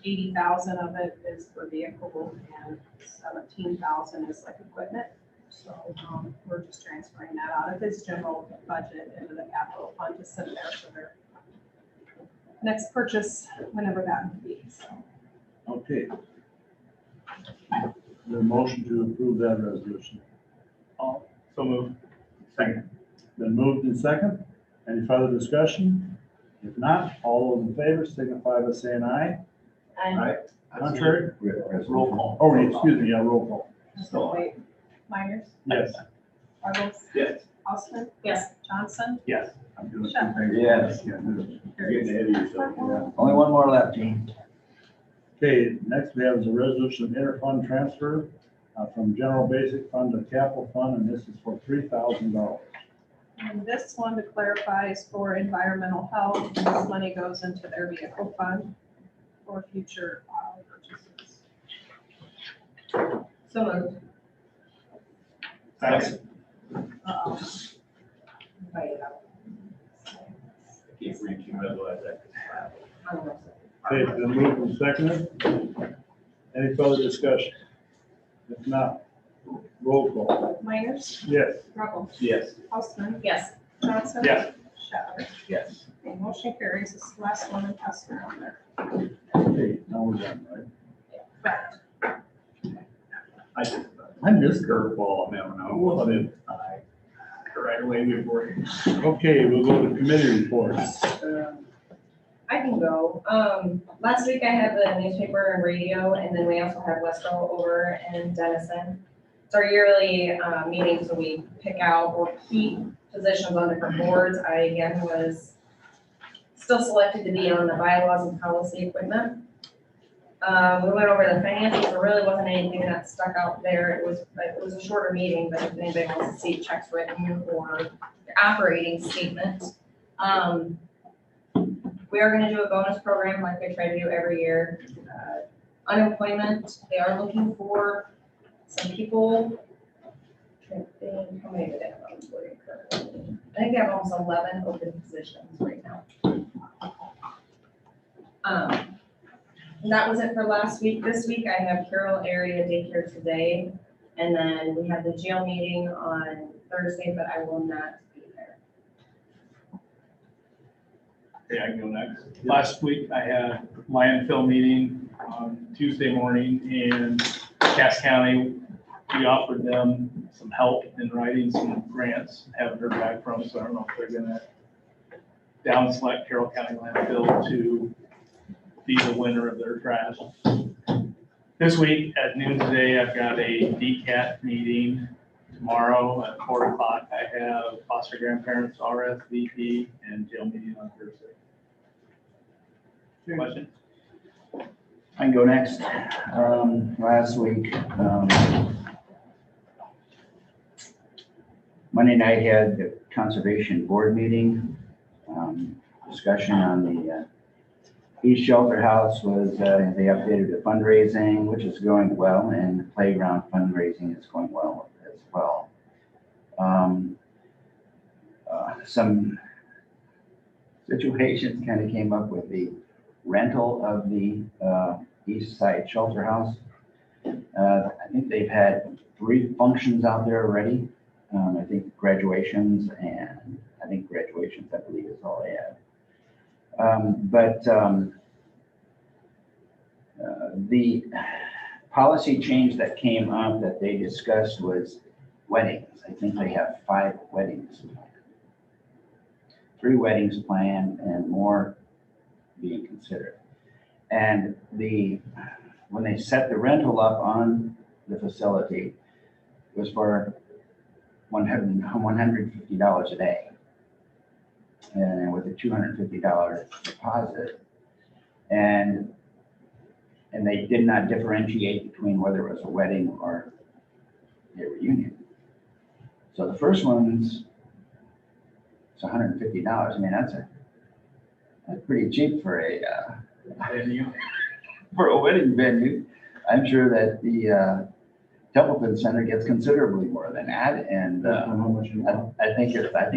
Speaker 1: 80,000 of it is for vehicle and 17,000 is like equipment. So we're just transferring that out of his general budget into the capital fund to sit there for their next purchase, whenever that may be. So
Speaker 4: Okay. The motion to approve that resolution.
Speaker 5: Oh, so moved. Second.
Speaker 4: Been moved and second. Any further discussion? If not, all those in favor signify by saying aye.
Speaker 6: Aye.
Speaker 4: Contrary?
Speaker 5: Roll call.
Speaker 4: Oh, excuse me, yeah, roll call.
Speaker 1: so wait, Myers,
Speaker 4: Yes.
Speaker 1: Ruggles,
Speaker 7: Yes.
Speaker 1: Houseman,
Speaker 6: Yes.
Speaker 1: Johnson.
Speaker 5: Yes.
Speaker 4: I'm doing two
Speaker 1: Sure.
Speaker 4: things.
Speaker 2: Yes.
Speaker 4: Can't do it.
Speaker 7: You're getting ahead of yourself.
Speaker 4: Yeah.
Speaker 2: Only one more left, Gene.
Speaker 4: Okay, next we have is a resolution of interfund transfer from general basic fund to capital fund, and this is for $3,000.
Speaker 1: And this one, to clarify, is for environmental health. This money goes into their vehicle fund for future auto purchases.
Speaker 6: So moved.
Speaker 5: Second.
Speaker 1: Uh-oh.
Speaker 6: Invite it out.
Speaker 7: Keep reaching, otherwise I
Speaker 6: I don't know.
Speaker 4: Okay, it's been moved and seconded. Any further discussion? If not, Roll call.
Speaker 1: Miners,
Speaker 4: Yes.
Speaker 1: Rubble,
Speaker 7: Yes.
Speaker 1: Houseman,
Speaker 6: Yes.
Speaker 1: Johnson.
Speaker 4: Yes.
Speaker 1: Shaver.
Speaker 2: Yes.
Speaker 1: Okay, motion carries. This is the last one and Custer on there.
Speaker 4: Okay, now we're done, right?
Speaker 1: Correct.
Speaker 7: I missed curveball, I mean, I right away before.
Speaker 4: Okay, we'll go to committee reports.
Speaker 6: I can go. Last week I had the newspaper and radio, and then we also had Wesco over in Denison. It's our yearly meeting, so we pick out or keep positions on different boards. I again was still selected to be on the bylaws and policy equipment. We went over the financials. There really wasn't anything that stuck out there. It was a shorter meeting, but if anybody wants to see checks written or the operating statement. We are gonna do a bonus program like we try to do every year. Unemployment, they are looking for some people. I think, how many do they have unemployed currently? I think they have almost 11 open positions right now. And that was it for last week. This week I have Carroll area daycare today. And then we have the jail meeting on Thursday, but I will not be there.
Speaker 5: Okay, I can go next. Last week, I had landfill meeting on Tuesday morning in Cass County. We offered them some help in writing some grants, haven't heard back from, so I don't know if they're gonna down select Carroll County landfill to be the winner of their trash. This week at noon today, I've got a DCAT meeting. Tomorrow at 4 o'clock, I have foster grandparents, RSVP, and jail meeting on Thursday. Question?
Speaker 2: I can go next. Last week, Monday night had the Conservation Board meeting. Discussion on the East Shelter House was, they updated the fundraising, which is going well, and the playground fundraising is going well as well. Some situations kind of came up with the rental of the East Side Shelter House. I think they've had 3 functions out there already. I think graduations, and I believe is all they have. The policy change that came up that they discussed was weddings. I think they have 5 weddings planned. 3 weddings planned and more being considered. And when they set the rental up on the facility, it was for $150 a day. And with a $250 deposit. And they did not differentiate between whether it was a wedding or a reunion. So the first one's it's $150. I mean, that's pretty cheap for a venue, for a wedding venue. I'm sure that the Templeton Center gets considerably more than that, and
Speaker 4: How much you want?
Speaker 2: I think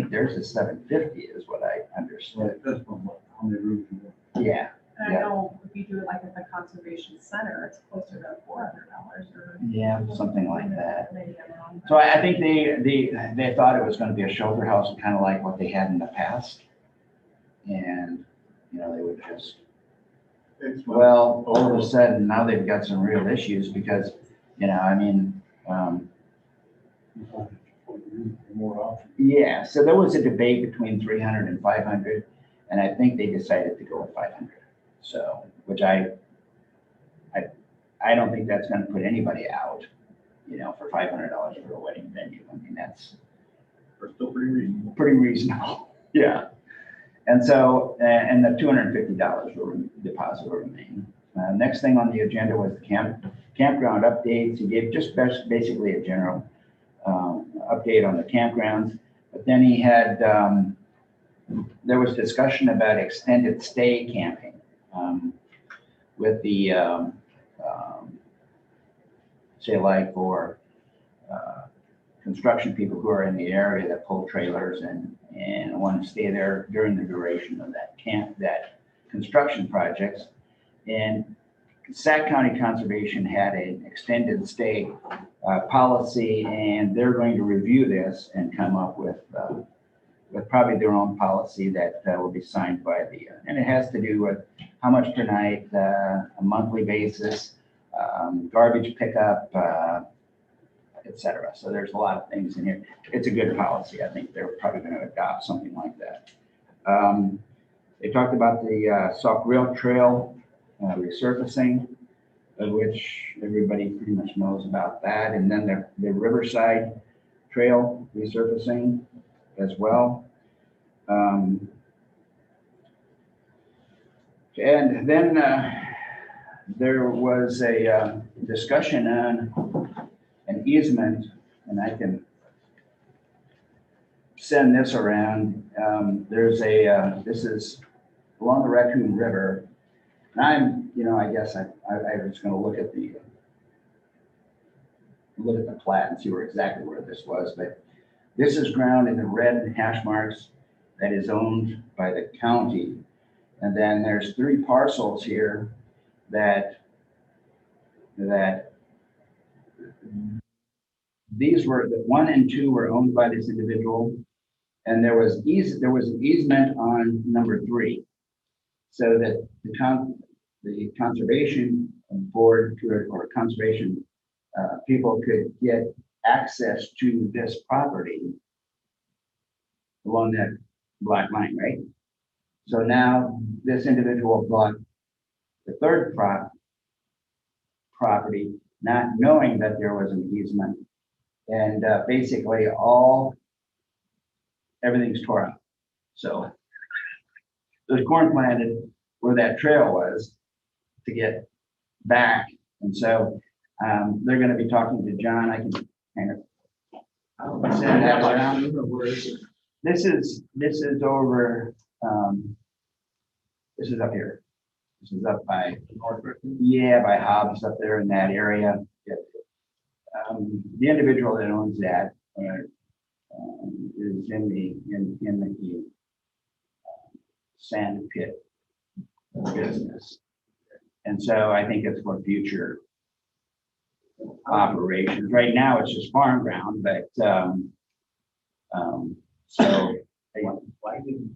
Speaker 2: theirs is $750 is what I understood.
Speaker 4: That's how many rooms you want.
Speaker 2: Yeah,
Speaker 1: And
Speaker 2: Yeah.
Speaker 1: I know if you do it like at the Conservation Center, it's closer to $400 or.
Speaker 2: yeah, something like that.
Speaker 1: Maybe I'm wrong.
Speaker 2: So I think they thought it was going to be a shelter house, kind of like what they had in the past, and they would just. Well, all of a sudden now they've got some real issues because, I mean,
Speaker 4: More options.
Speaker 2: yeah. So there was a debate between 300 and 500, and I think they decided to go with 500. So, which I don't think that's going to put anybody out, for $500 for a wedding venue. I mean, that's
Speaker 7: Still pretty reasonable.
Speaker 2: pretty reasonable. Yeah. And so, and the $250 deposit will remain. Next thing on the agenda was the campground updates. He gave just basically a general update on the campgrounds, but then he had, there was discussion about extended stay camping with the, say like for construction people who are in the area that pull trailers and want to stay there during the duration of that construction projects. And Sac County Conservation had an extended stay policy, and they're going to review this and come up with probably their own policy that will be signed by and it has to do with how much per night, a monthly basis, garbage pickup, et cetera. So there's a lot of things in here. It's a good policy. I think they're probably going to adopt something like that. They talked about the Sauk Rail Trail resurfacing, of which everybody pretty much knows about that. And then the Riverside Trail resurfacing as well. And then there was a discussion on an easement, and I can send this around. There's this is along the Raccoon River. And I guess I was going to look at the plat and see exactly where this was, but this is ground in the red hash marks that is owned by the county. And then there's 3 parcels here that these were, the 1 and 2 were owned by this individual. And there was an easement on number 3, so that the conservation board or conservation people could get access to this property along that black line, right? So now this individual bought the 3rd property, not knowing that there was an easement, and basically everything's tore up. So there's corn planted where that trail was to get back, and so they're going to be talking to John. I can kind of send that around. This is over. This is up here. This is up by by Hobbs up there in that area. The individual that owns that is in the sand pit business, and so I think it's for future operations. Right now, it's just farm ground, but so
Speaker 7: Why didn't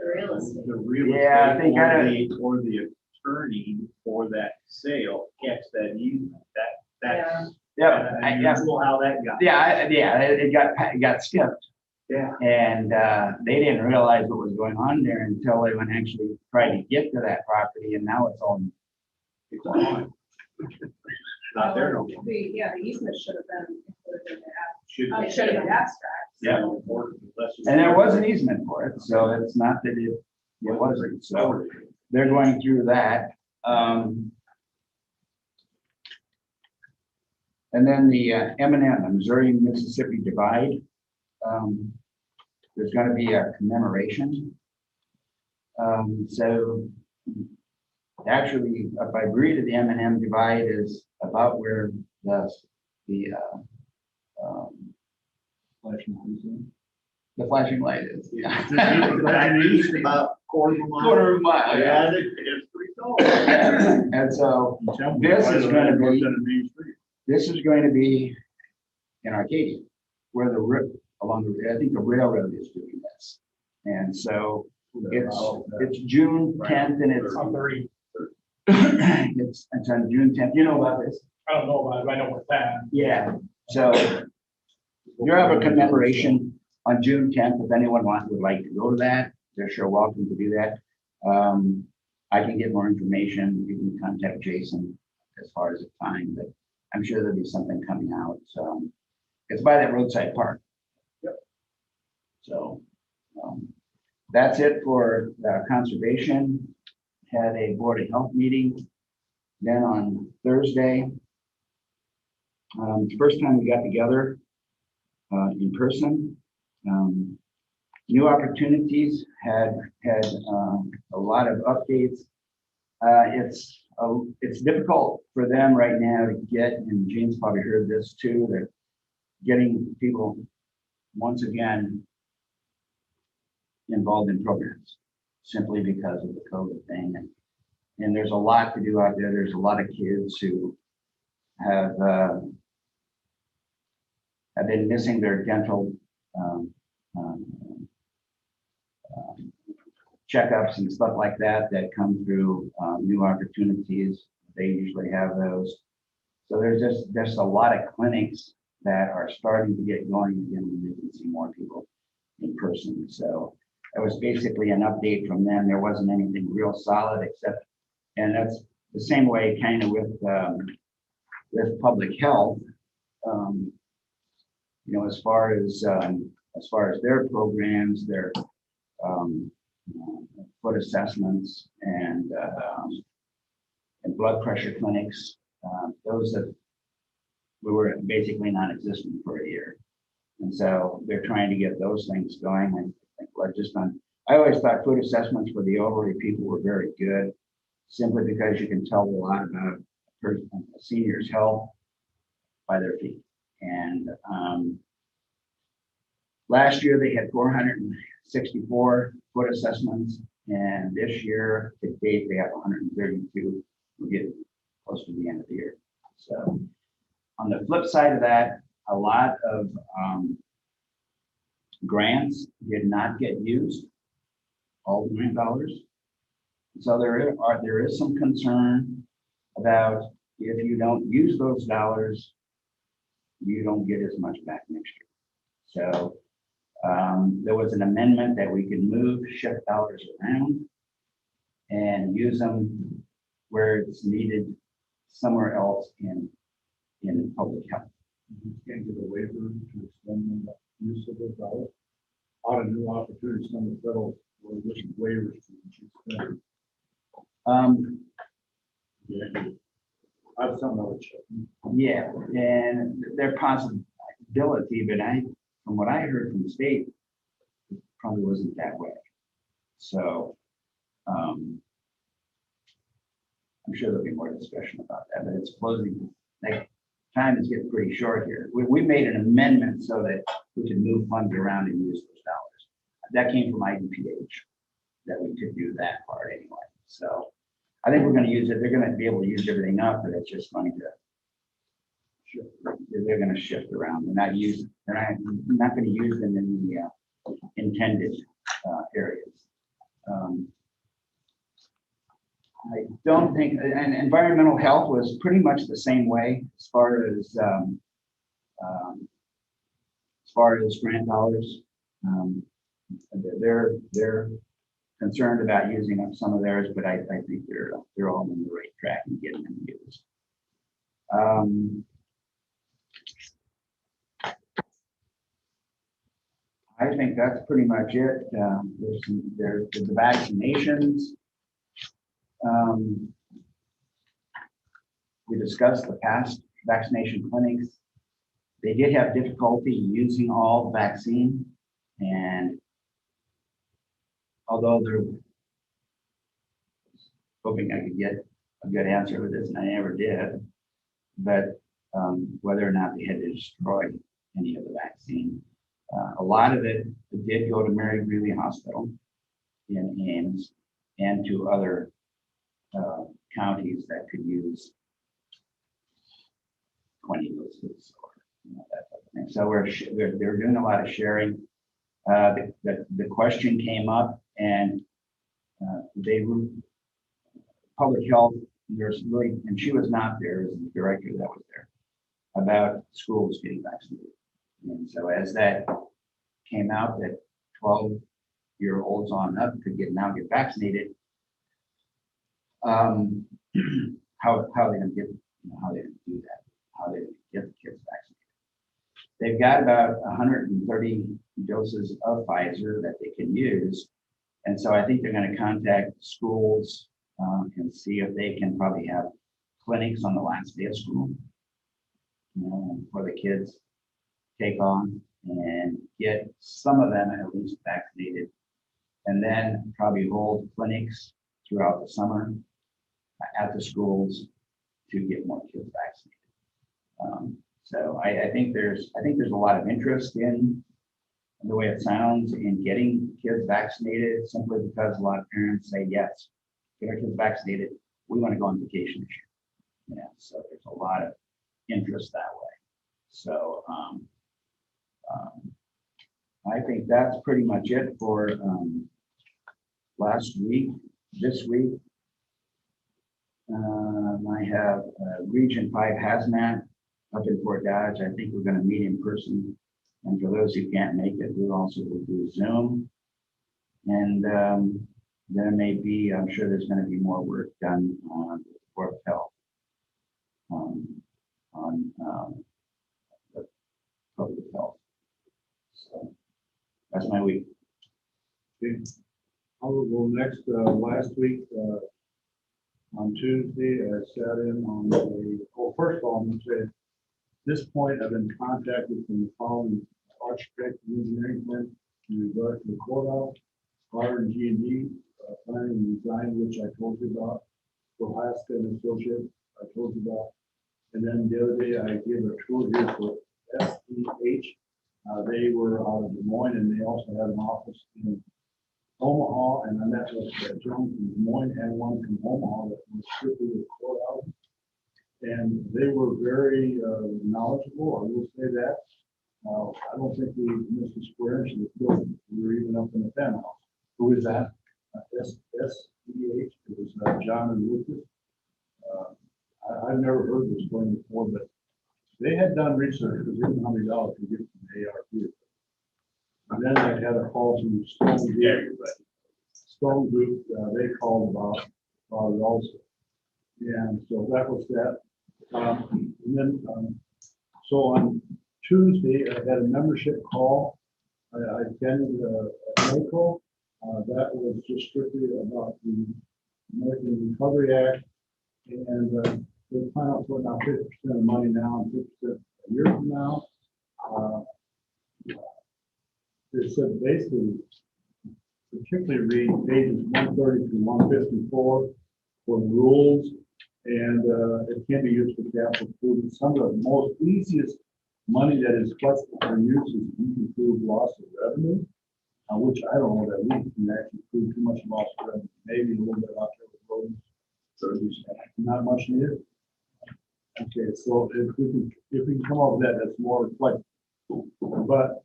Speaker 6: The real estate.
Speaker 7: the real
Speaker 2: Yeah, I
Speaker 7: estate
Speaker 2: think
Speaker 7: or the attorney for that sale catch that easement? That's unusual how that got.
Speaker 2: it got skipped.
Speaker 7: Yeah.
Speaker 2: And they didn't realize what was going on there until they went actually tried to get to that property, and now it's on.
Speaker 7: Not there no more.
Speaker 1: The easement should have been included in
Speaker 7: Should
Speaker 1: it should have been abstract.
Speaker 2: Yeah. And there was an easement for it, so it's not that it wasn't. So they're going through that. And then the M&M, the Missouri Mississippi Divide. There's going to be a commemoration. So actually, if I agree to the M&M Divide is about where the flashing light is. Yeah.
Speaker 7: About quarter of a mile.
Speaker 2: Quarter of a mile.
Speaker 7: Yeah, it's pretty tall.
Speaker 2: And so this is going to be in Arcadia, where I think the railroad is doing this. And so it's June 10th, and it's
Speaker 5: On 30.
Speaker 2: it's on June 10th. You know about this?
Speaker 5: I don't know about it, but I know what's that.
Speaker 2: Yeah. So you have a commemoration on June 10th. If anyone would like to go to that, they're sure welcome to do that. I can get more information. You can contact Jason as far as the time, but I'm sure there'll be something coming out. So it's by that roadside park.
Speaker 7: Yep.
Speaker 2: So that's it for conservation. Had a Board of Health meeting then on Thursday. It's the first time we got together in person. New opportunities had a lot of updates. It's difficult for them right now to get, and James probably heard this too, they're getting people once again involved in programs simply because of the COVID thing. And there's a lot to do out there. There's a lot of kids who have been missing their dental checkups and stuff like that come through new opportunities. They usually have those. So there's just a lot of clinics that are starting to get going again, and they can see more people in person. So that was basically an update from them. There wasn't anything real solid except, and that's the same way kind of with public health. You know, as far as their programs, their foot assessments and blood pressure clinics, those that we were basically non-existent for a year. And so they're trying to get those things going. And I always thought food assessments for the elderly people were very good, simply because you can tell a lot about a senior's health by their feet. And last year they had 464 foot assessments, and this year to date they have 132. We're getting close to the end of the year. So on the flip side of that, a lot of grants did not get used, all the grant dollars. So there is some concern about if you don't use those dollars, you don't get as much back next year. So there was an amendment that we could shift dollars around and use them where it's needed somewhere else in public health.
Speaker 4: Can't get a waiver to extend the use of those dollars. A lot of new opportunities on the federal waivers to extend. Yeah. I've some knowledge.
Speaker 2: Yeah, and there's possibility, but from what I heard from the state, it probably wasn't that way. So I'm sure there'll be more discussion about that, but it's closing. Like, time is getting pretty short here. We made an amendment so that we could move funds around and use those dollars. That came from IDPH, that we could do that part anyway. So I think we're going to use it. They're going to be able to use everything up, but it's just going to shift. They're going to shift around. They're not going to use them in the intended areas. I don't think, and environmental health was pretty much the same way as far as grant dollars. They're concerned about using up some of theirs, but I think they're all on the right track and getting them used. I think that's pretty much it. There's the vaccinations. We discussed the past vaccination clinics. They did have difficulty using all the vaccine, and although they're hoping I could get a good answer with this, and I never did, but whether or not they had to destroy any of the vaccine. A lot of it did go to Mary Greeley Hospital in Ames and to other counties that could use 20 doses or that type of thing. So they're doing a lot of sharing. The question came up, and public health, there's really, and she was not there as the director that was there, about schools getting vaccinated. And so as that came out that 12-year-olds on up could now get vaccinated, how are they going to how they do that? How they get the kids vaccinated? They've got about 130 doses of Pfizer that they can use, and so I think they're going to contact schools and see if they can probably have clinics on the last day of school, for the kids take on and get some of them at least vaccinated, and then probably hold clinics throughout the summer at the schools to get more kids vaccinated. So I think there's a lot of interest in the way it sounds in getting kids vaccinated, simply because a lot of parents say, yes, get our kids vaccinated. we want to go on vacation this year. Yeah, so there's a lot of interest that way. So I think that's pretty much it for last week. This week, I have Region 5 Hazmat up in Fort Dodge. I think we're going to meet in person. And for those who can't make it, we also will do Zoom. And there may be, I'm sure there's going to be more work done on the Board of Health, on the public health. So that's my week.
Speaker 4: Okay. I will go next. Last week, on Tuesday, I sat in on first of all, I'm going to say, at this point, I've been contacted from the following architect and engineering firm in regard to the courthouse, R&G&D, planning and design, which I told you about, for Haskell and Associates, I told you about. And then the other day, I gave a tour here for SEH. They were out of Des Moines, and they also had an office in Omaha, and I met with John from Des Moines and one from Omaha that was strictly with courthouse. And they were very knowledgeable, I will say that. I don't think we missed a square inch of the building. We were even up in the penthouse. Who is that? SEH. It was John and Lucas. I've never heard this one before, but they had done research because they didn't know how many dollars to get from the ARP. And then I had a call from Stone Group. Stone Group, they called about it also. And so that was that. And then, so on Tuesday, I had a membership call. I attended a NACO. That was just strictly about the American Recovery Act. And they plan on putting out 50% of money now and 50% a year from now. They said basically, particularly read pages 130 to 154 for the rules, and it can be used for capital improvement. Some of the most easiest money that is flexible for use is improve loss of revenue, which I don't know that we can actually prove too much loss of revenue. Maybe a little bit out there with roads, so not much needed. Okay, so if we can come up with that, that's more flexible. But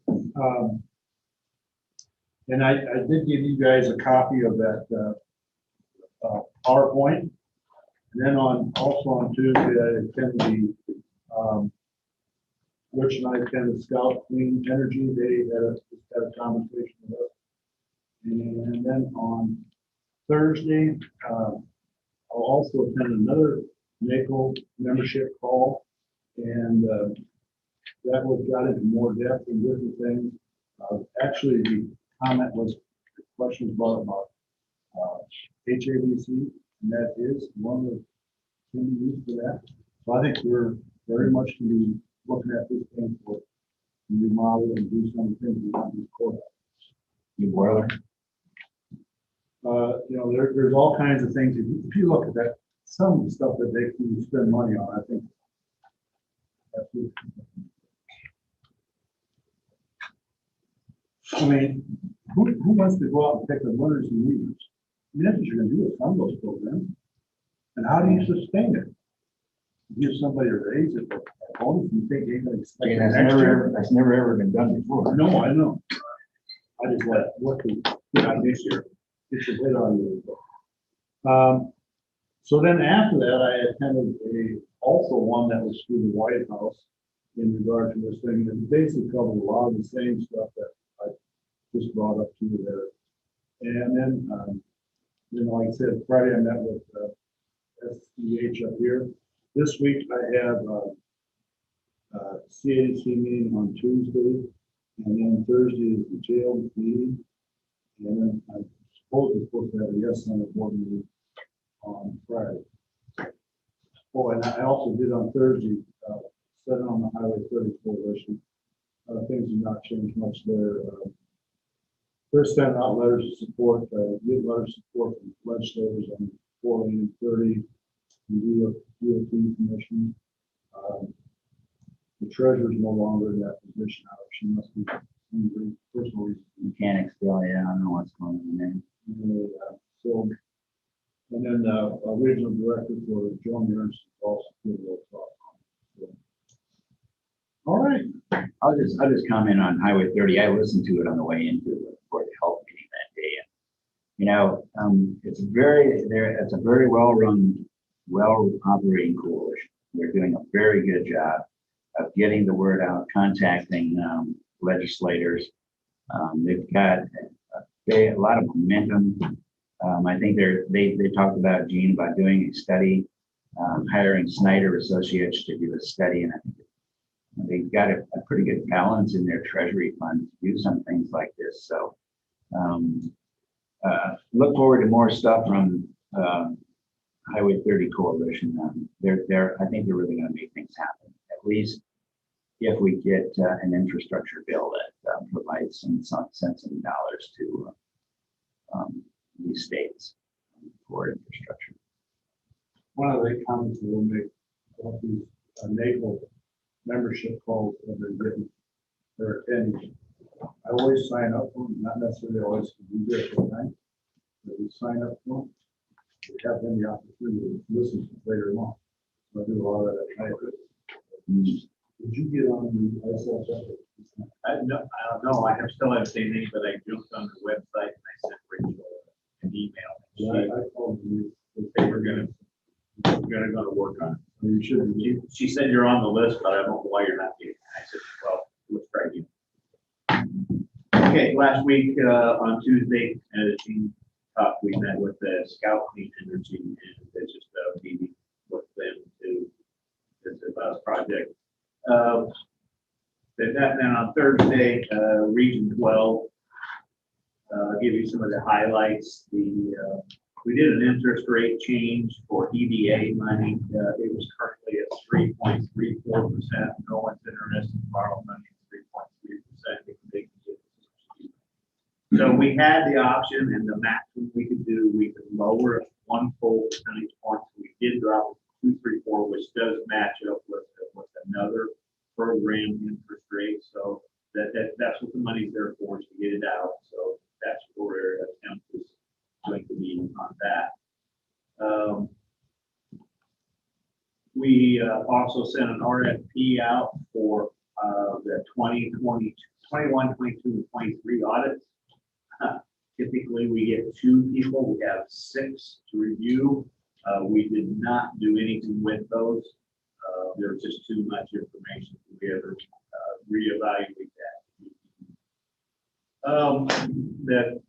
Speaker 4: and I did give you guys a copy of that PowerPoint. And then also on Tuesday, I attended the Rich and I attended Scout Clean Energy. They had a conversation with us. And then on Thursday, I'll also attend another NACO membership call. And that was got into more depth and different things. Actually, the comment was the question was about HABC, and that is one that can be used for that. So I think we're very much going to be looking at this thing for new model and do some things we want to courthouse.
Speaker 2: New boiler.
Speaker 4: There's all kinds of things. If you look at that, some of the stuff that they can spend money on, I think that's good. I mean, who wants to go out and pick the winners and losers? I mean, that's what you're going to do with some of those programs. And how do you sustain it? Give somebody a raise at the bonus, you think they're going to expect it next year?
Speaker 2: That's never ever been done before.
Speaker 4: No, I know. I just like what to get on this year. Get your head on you. So then after that, I attended also one that was through the White House in regard to this thing. And it basically covered a lot of the same stuff that I just brought up to you there. And then, like I said, Friday I met with SEH up here. This week I have CAC meeting on Tuesday, and then Thursday is the jail meeting. And then I suppose we're supposed to have a yes Senate board meeting on Friday. Oh, and I also did on Thursday, set on the Highway 30 coalition. Things have not changed much there. They're sending out letters of support, get letters of support from legislators on 4 and 30, the DOT commission. The treasurer is no longer in that position. She must be personal reason.
Speaker 2: Mechanics bill, yeah, I don't know what's going on there.
Speaker 4: So And then regional director for Joan Ernst is also doing a little talk on it. So, all right.
Speaker 2: I'll just comment on Highway 30. I listened to it on the way into the Board of Health meeting that day. And, you know, it's a very well-run, well-operating coalition. They're doing a very good job of getting the word out, contacting legislators. They've got a lot of momentum. I think they talked about, Gene, about doing a study, hiring Snyder Associates to do a study, and I think they've got a pretty good balance in their treasury fund to do some things like this. So look forward to more stuff from Highway 30 Coalition. I think they're really going to make things happen, at least if we get an infrastructure bill that provides some sense in dollars to these states for infrastructure.
Speaker 4: One of the comments we'll make about these NAPO membership calls that they're getting, they're attending. I always sign up for them, not necessarily always to be there for time, but we sign up for them. We have them the opportunity to listen later on. So I do a lot of that at night. Did you get on the ISS?
Speaker 7: I don't know. I still haven't seen any, but I jumped on the website and I sent Rachel an email.
Speaker 4: Yeah, I called you.
Speaker 7: They were gonna work on it.
Speaker 4: You should.
Speaker 7: She said you're on the list, but I don't know why you're not here. I said, well, let's try you. Okay, last week on Tuesday, as Gene talked, we met with the Scout Clean Energy and it's just a meeting with them to visit about this project. Then on Thursday, Region 12, give you some of the highlights. We did an interest rate change for EDA money. It was currently at 3.34%. No one's interested in borrowing money at 3.3%. So we had the option, and the maximum we could do, we could lower it 1 full percentage point. We did drop it to 2.34, which does match up with another program interest rate. So that's what the money's there for, is to get it out. So that's where attempt is going to be on that. We also sent an RFP out for the 2020, 21, 22, and 23 audits. Typically, we get 2 people. We have 6 to review. We did not do anything with those. There was just too much information to be able to reevaluate that. The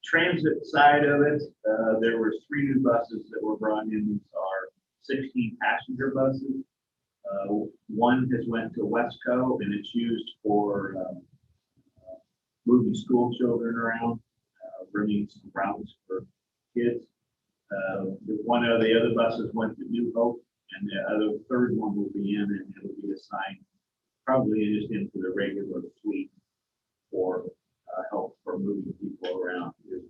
Speaker 7: transit side of it, there were 3 new buses that were brought in. These are 16 passenger buses. One has went to Westco, and it's used for moving school children around, bringing some routes for kids. One of the other buses went to New Hope, and the third one will be in, and it will be assigned probably just into the regular fleet for help for moving people around. There's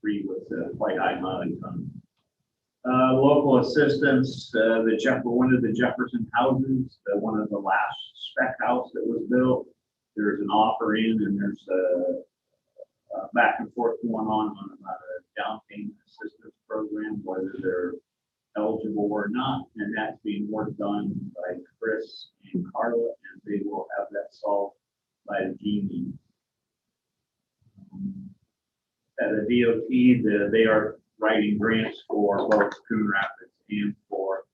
Speaker 7: 3 with quite high mileage on them. Local assistance, one of the Jefferson houses, one of the last spec house that was built, there's an offer in, and there's a back and forth going on about a down payment assistance program, whether they're eligible or not, and that's being worked on by Chris and Carla, and they will have that solved by the G At the DOT, they are writing grants for both Coon Rapids and for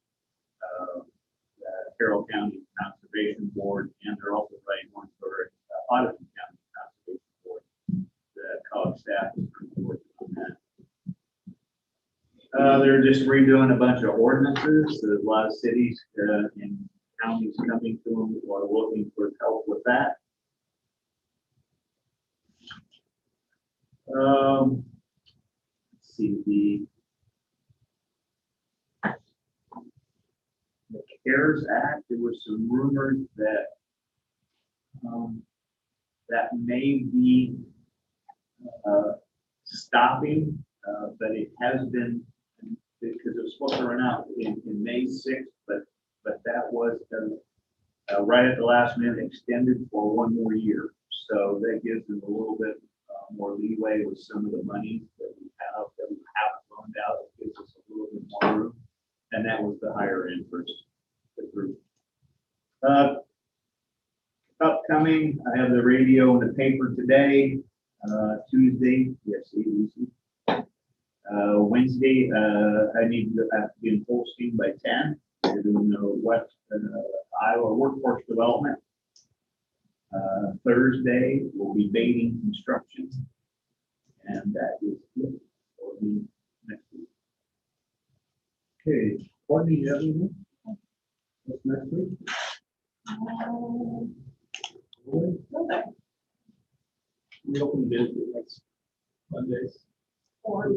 Speaker 7: the Carroll County Conservation Board, and they're also writing one for Audubon County Conservation Board. The college staff is working on that. They're just redoing a bunch of ordinances. There's a lot of cities and counties coming to them who are looking for help with that. Let's see, the CARES Act, there were some rumors that that may be stopping, but it has been, because it was supposed to run out in May 6th, but that was right at the last minute extended for 1 more year. So that gives them a little bit more leeway with some of the money that we haven't loaned out. It gives us a little bit more room. And that was the higher end for the group. Upcoming, I have the radio and the paper today, Tuesday, yes, Lucy. Wednesday, I need to have to be in posting by 10. We're doing the West Iowa Workforce Development. Thursday, we'll be baiting construction. And that is it for me next week.
Speaker 4: Okay, Courtney, you have anything? What's next week?
Speaker 1: Nothing.
Speaker 3: We open bids next Mondays.
Speaker 1: Or,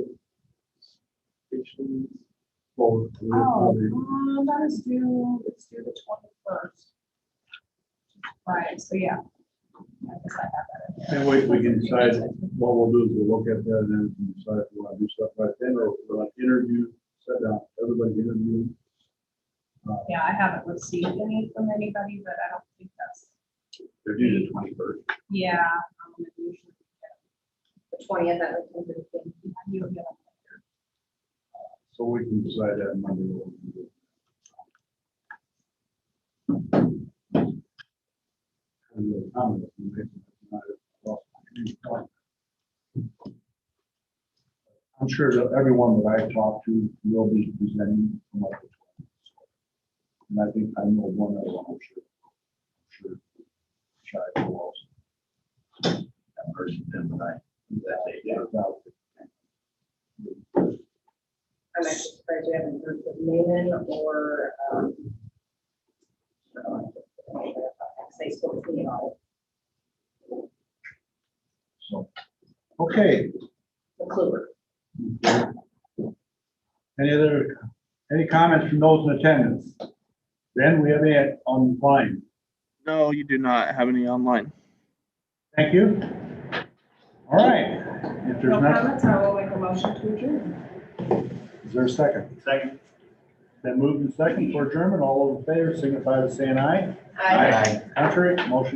Speaker 4: Oh,
Speaker 1: that is due, it's due the 21st. Right, so yeah. I guess I have that in there.
Speaker 4: and we can decide, what we'll do is we'll look at that and then we can decide if we want to do stuff right then, or if we're like interview, sit down, everybody interview.
Speaker 1: Yeah, I haven't received any from anybody, but I don't think that's,
Speaker 7: They're due the 21st.
Speaker 1: yeah. Usually
Speaker 6: The 20th, that would be the
Speaker 1: you'll get them later.
Speaker 4: So we can decide that Monday. What we can do. And the comments, we make them, I'm sure that everyone that I talk to will be presenting from like the 20th. And I think I know one other one, I'm sure. Shy of walls.
Speaker 7: That person, then, but
Speaker 6: I'm actually surprised we haven't heard from Maven or, they spoke to me about
Speaker 4: So, okay.
Speaker 6: the Kluber.
Speaker 4: Any comments from those in attendance? Ben, we have any online?
Speaker 11: No, you do not have any online.
Speaker 4: Thank you. All right. If there's
Speaker 1: No
Speaker 4: not,
Speaker 1: comments, I will make a motion to adjourn.
Speaker 4: is there a second?
Speaker 7: Second.
Speaker 4: Then moved and second for adjournment. All those in favor signify by saying aye.
Speaker 6: I
Speaker 4: Contrary, motion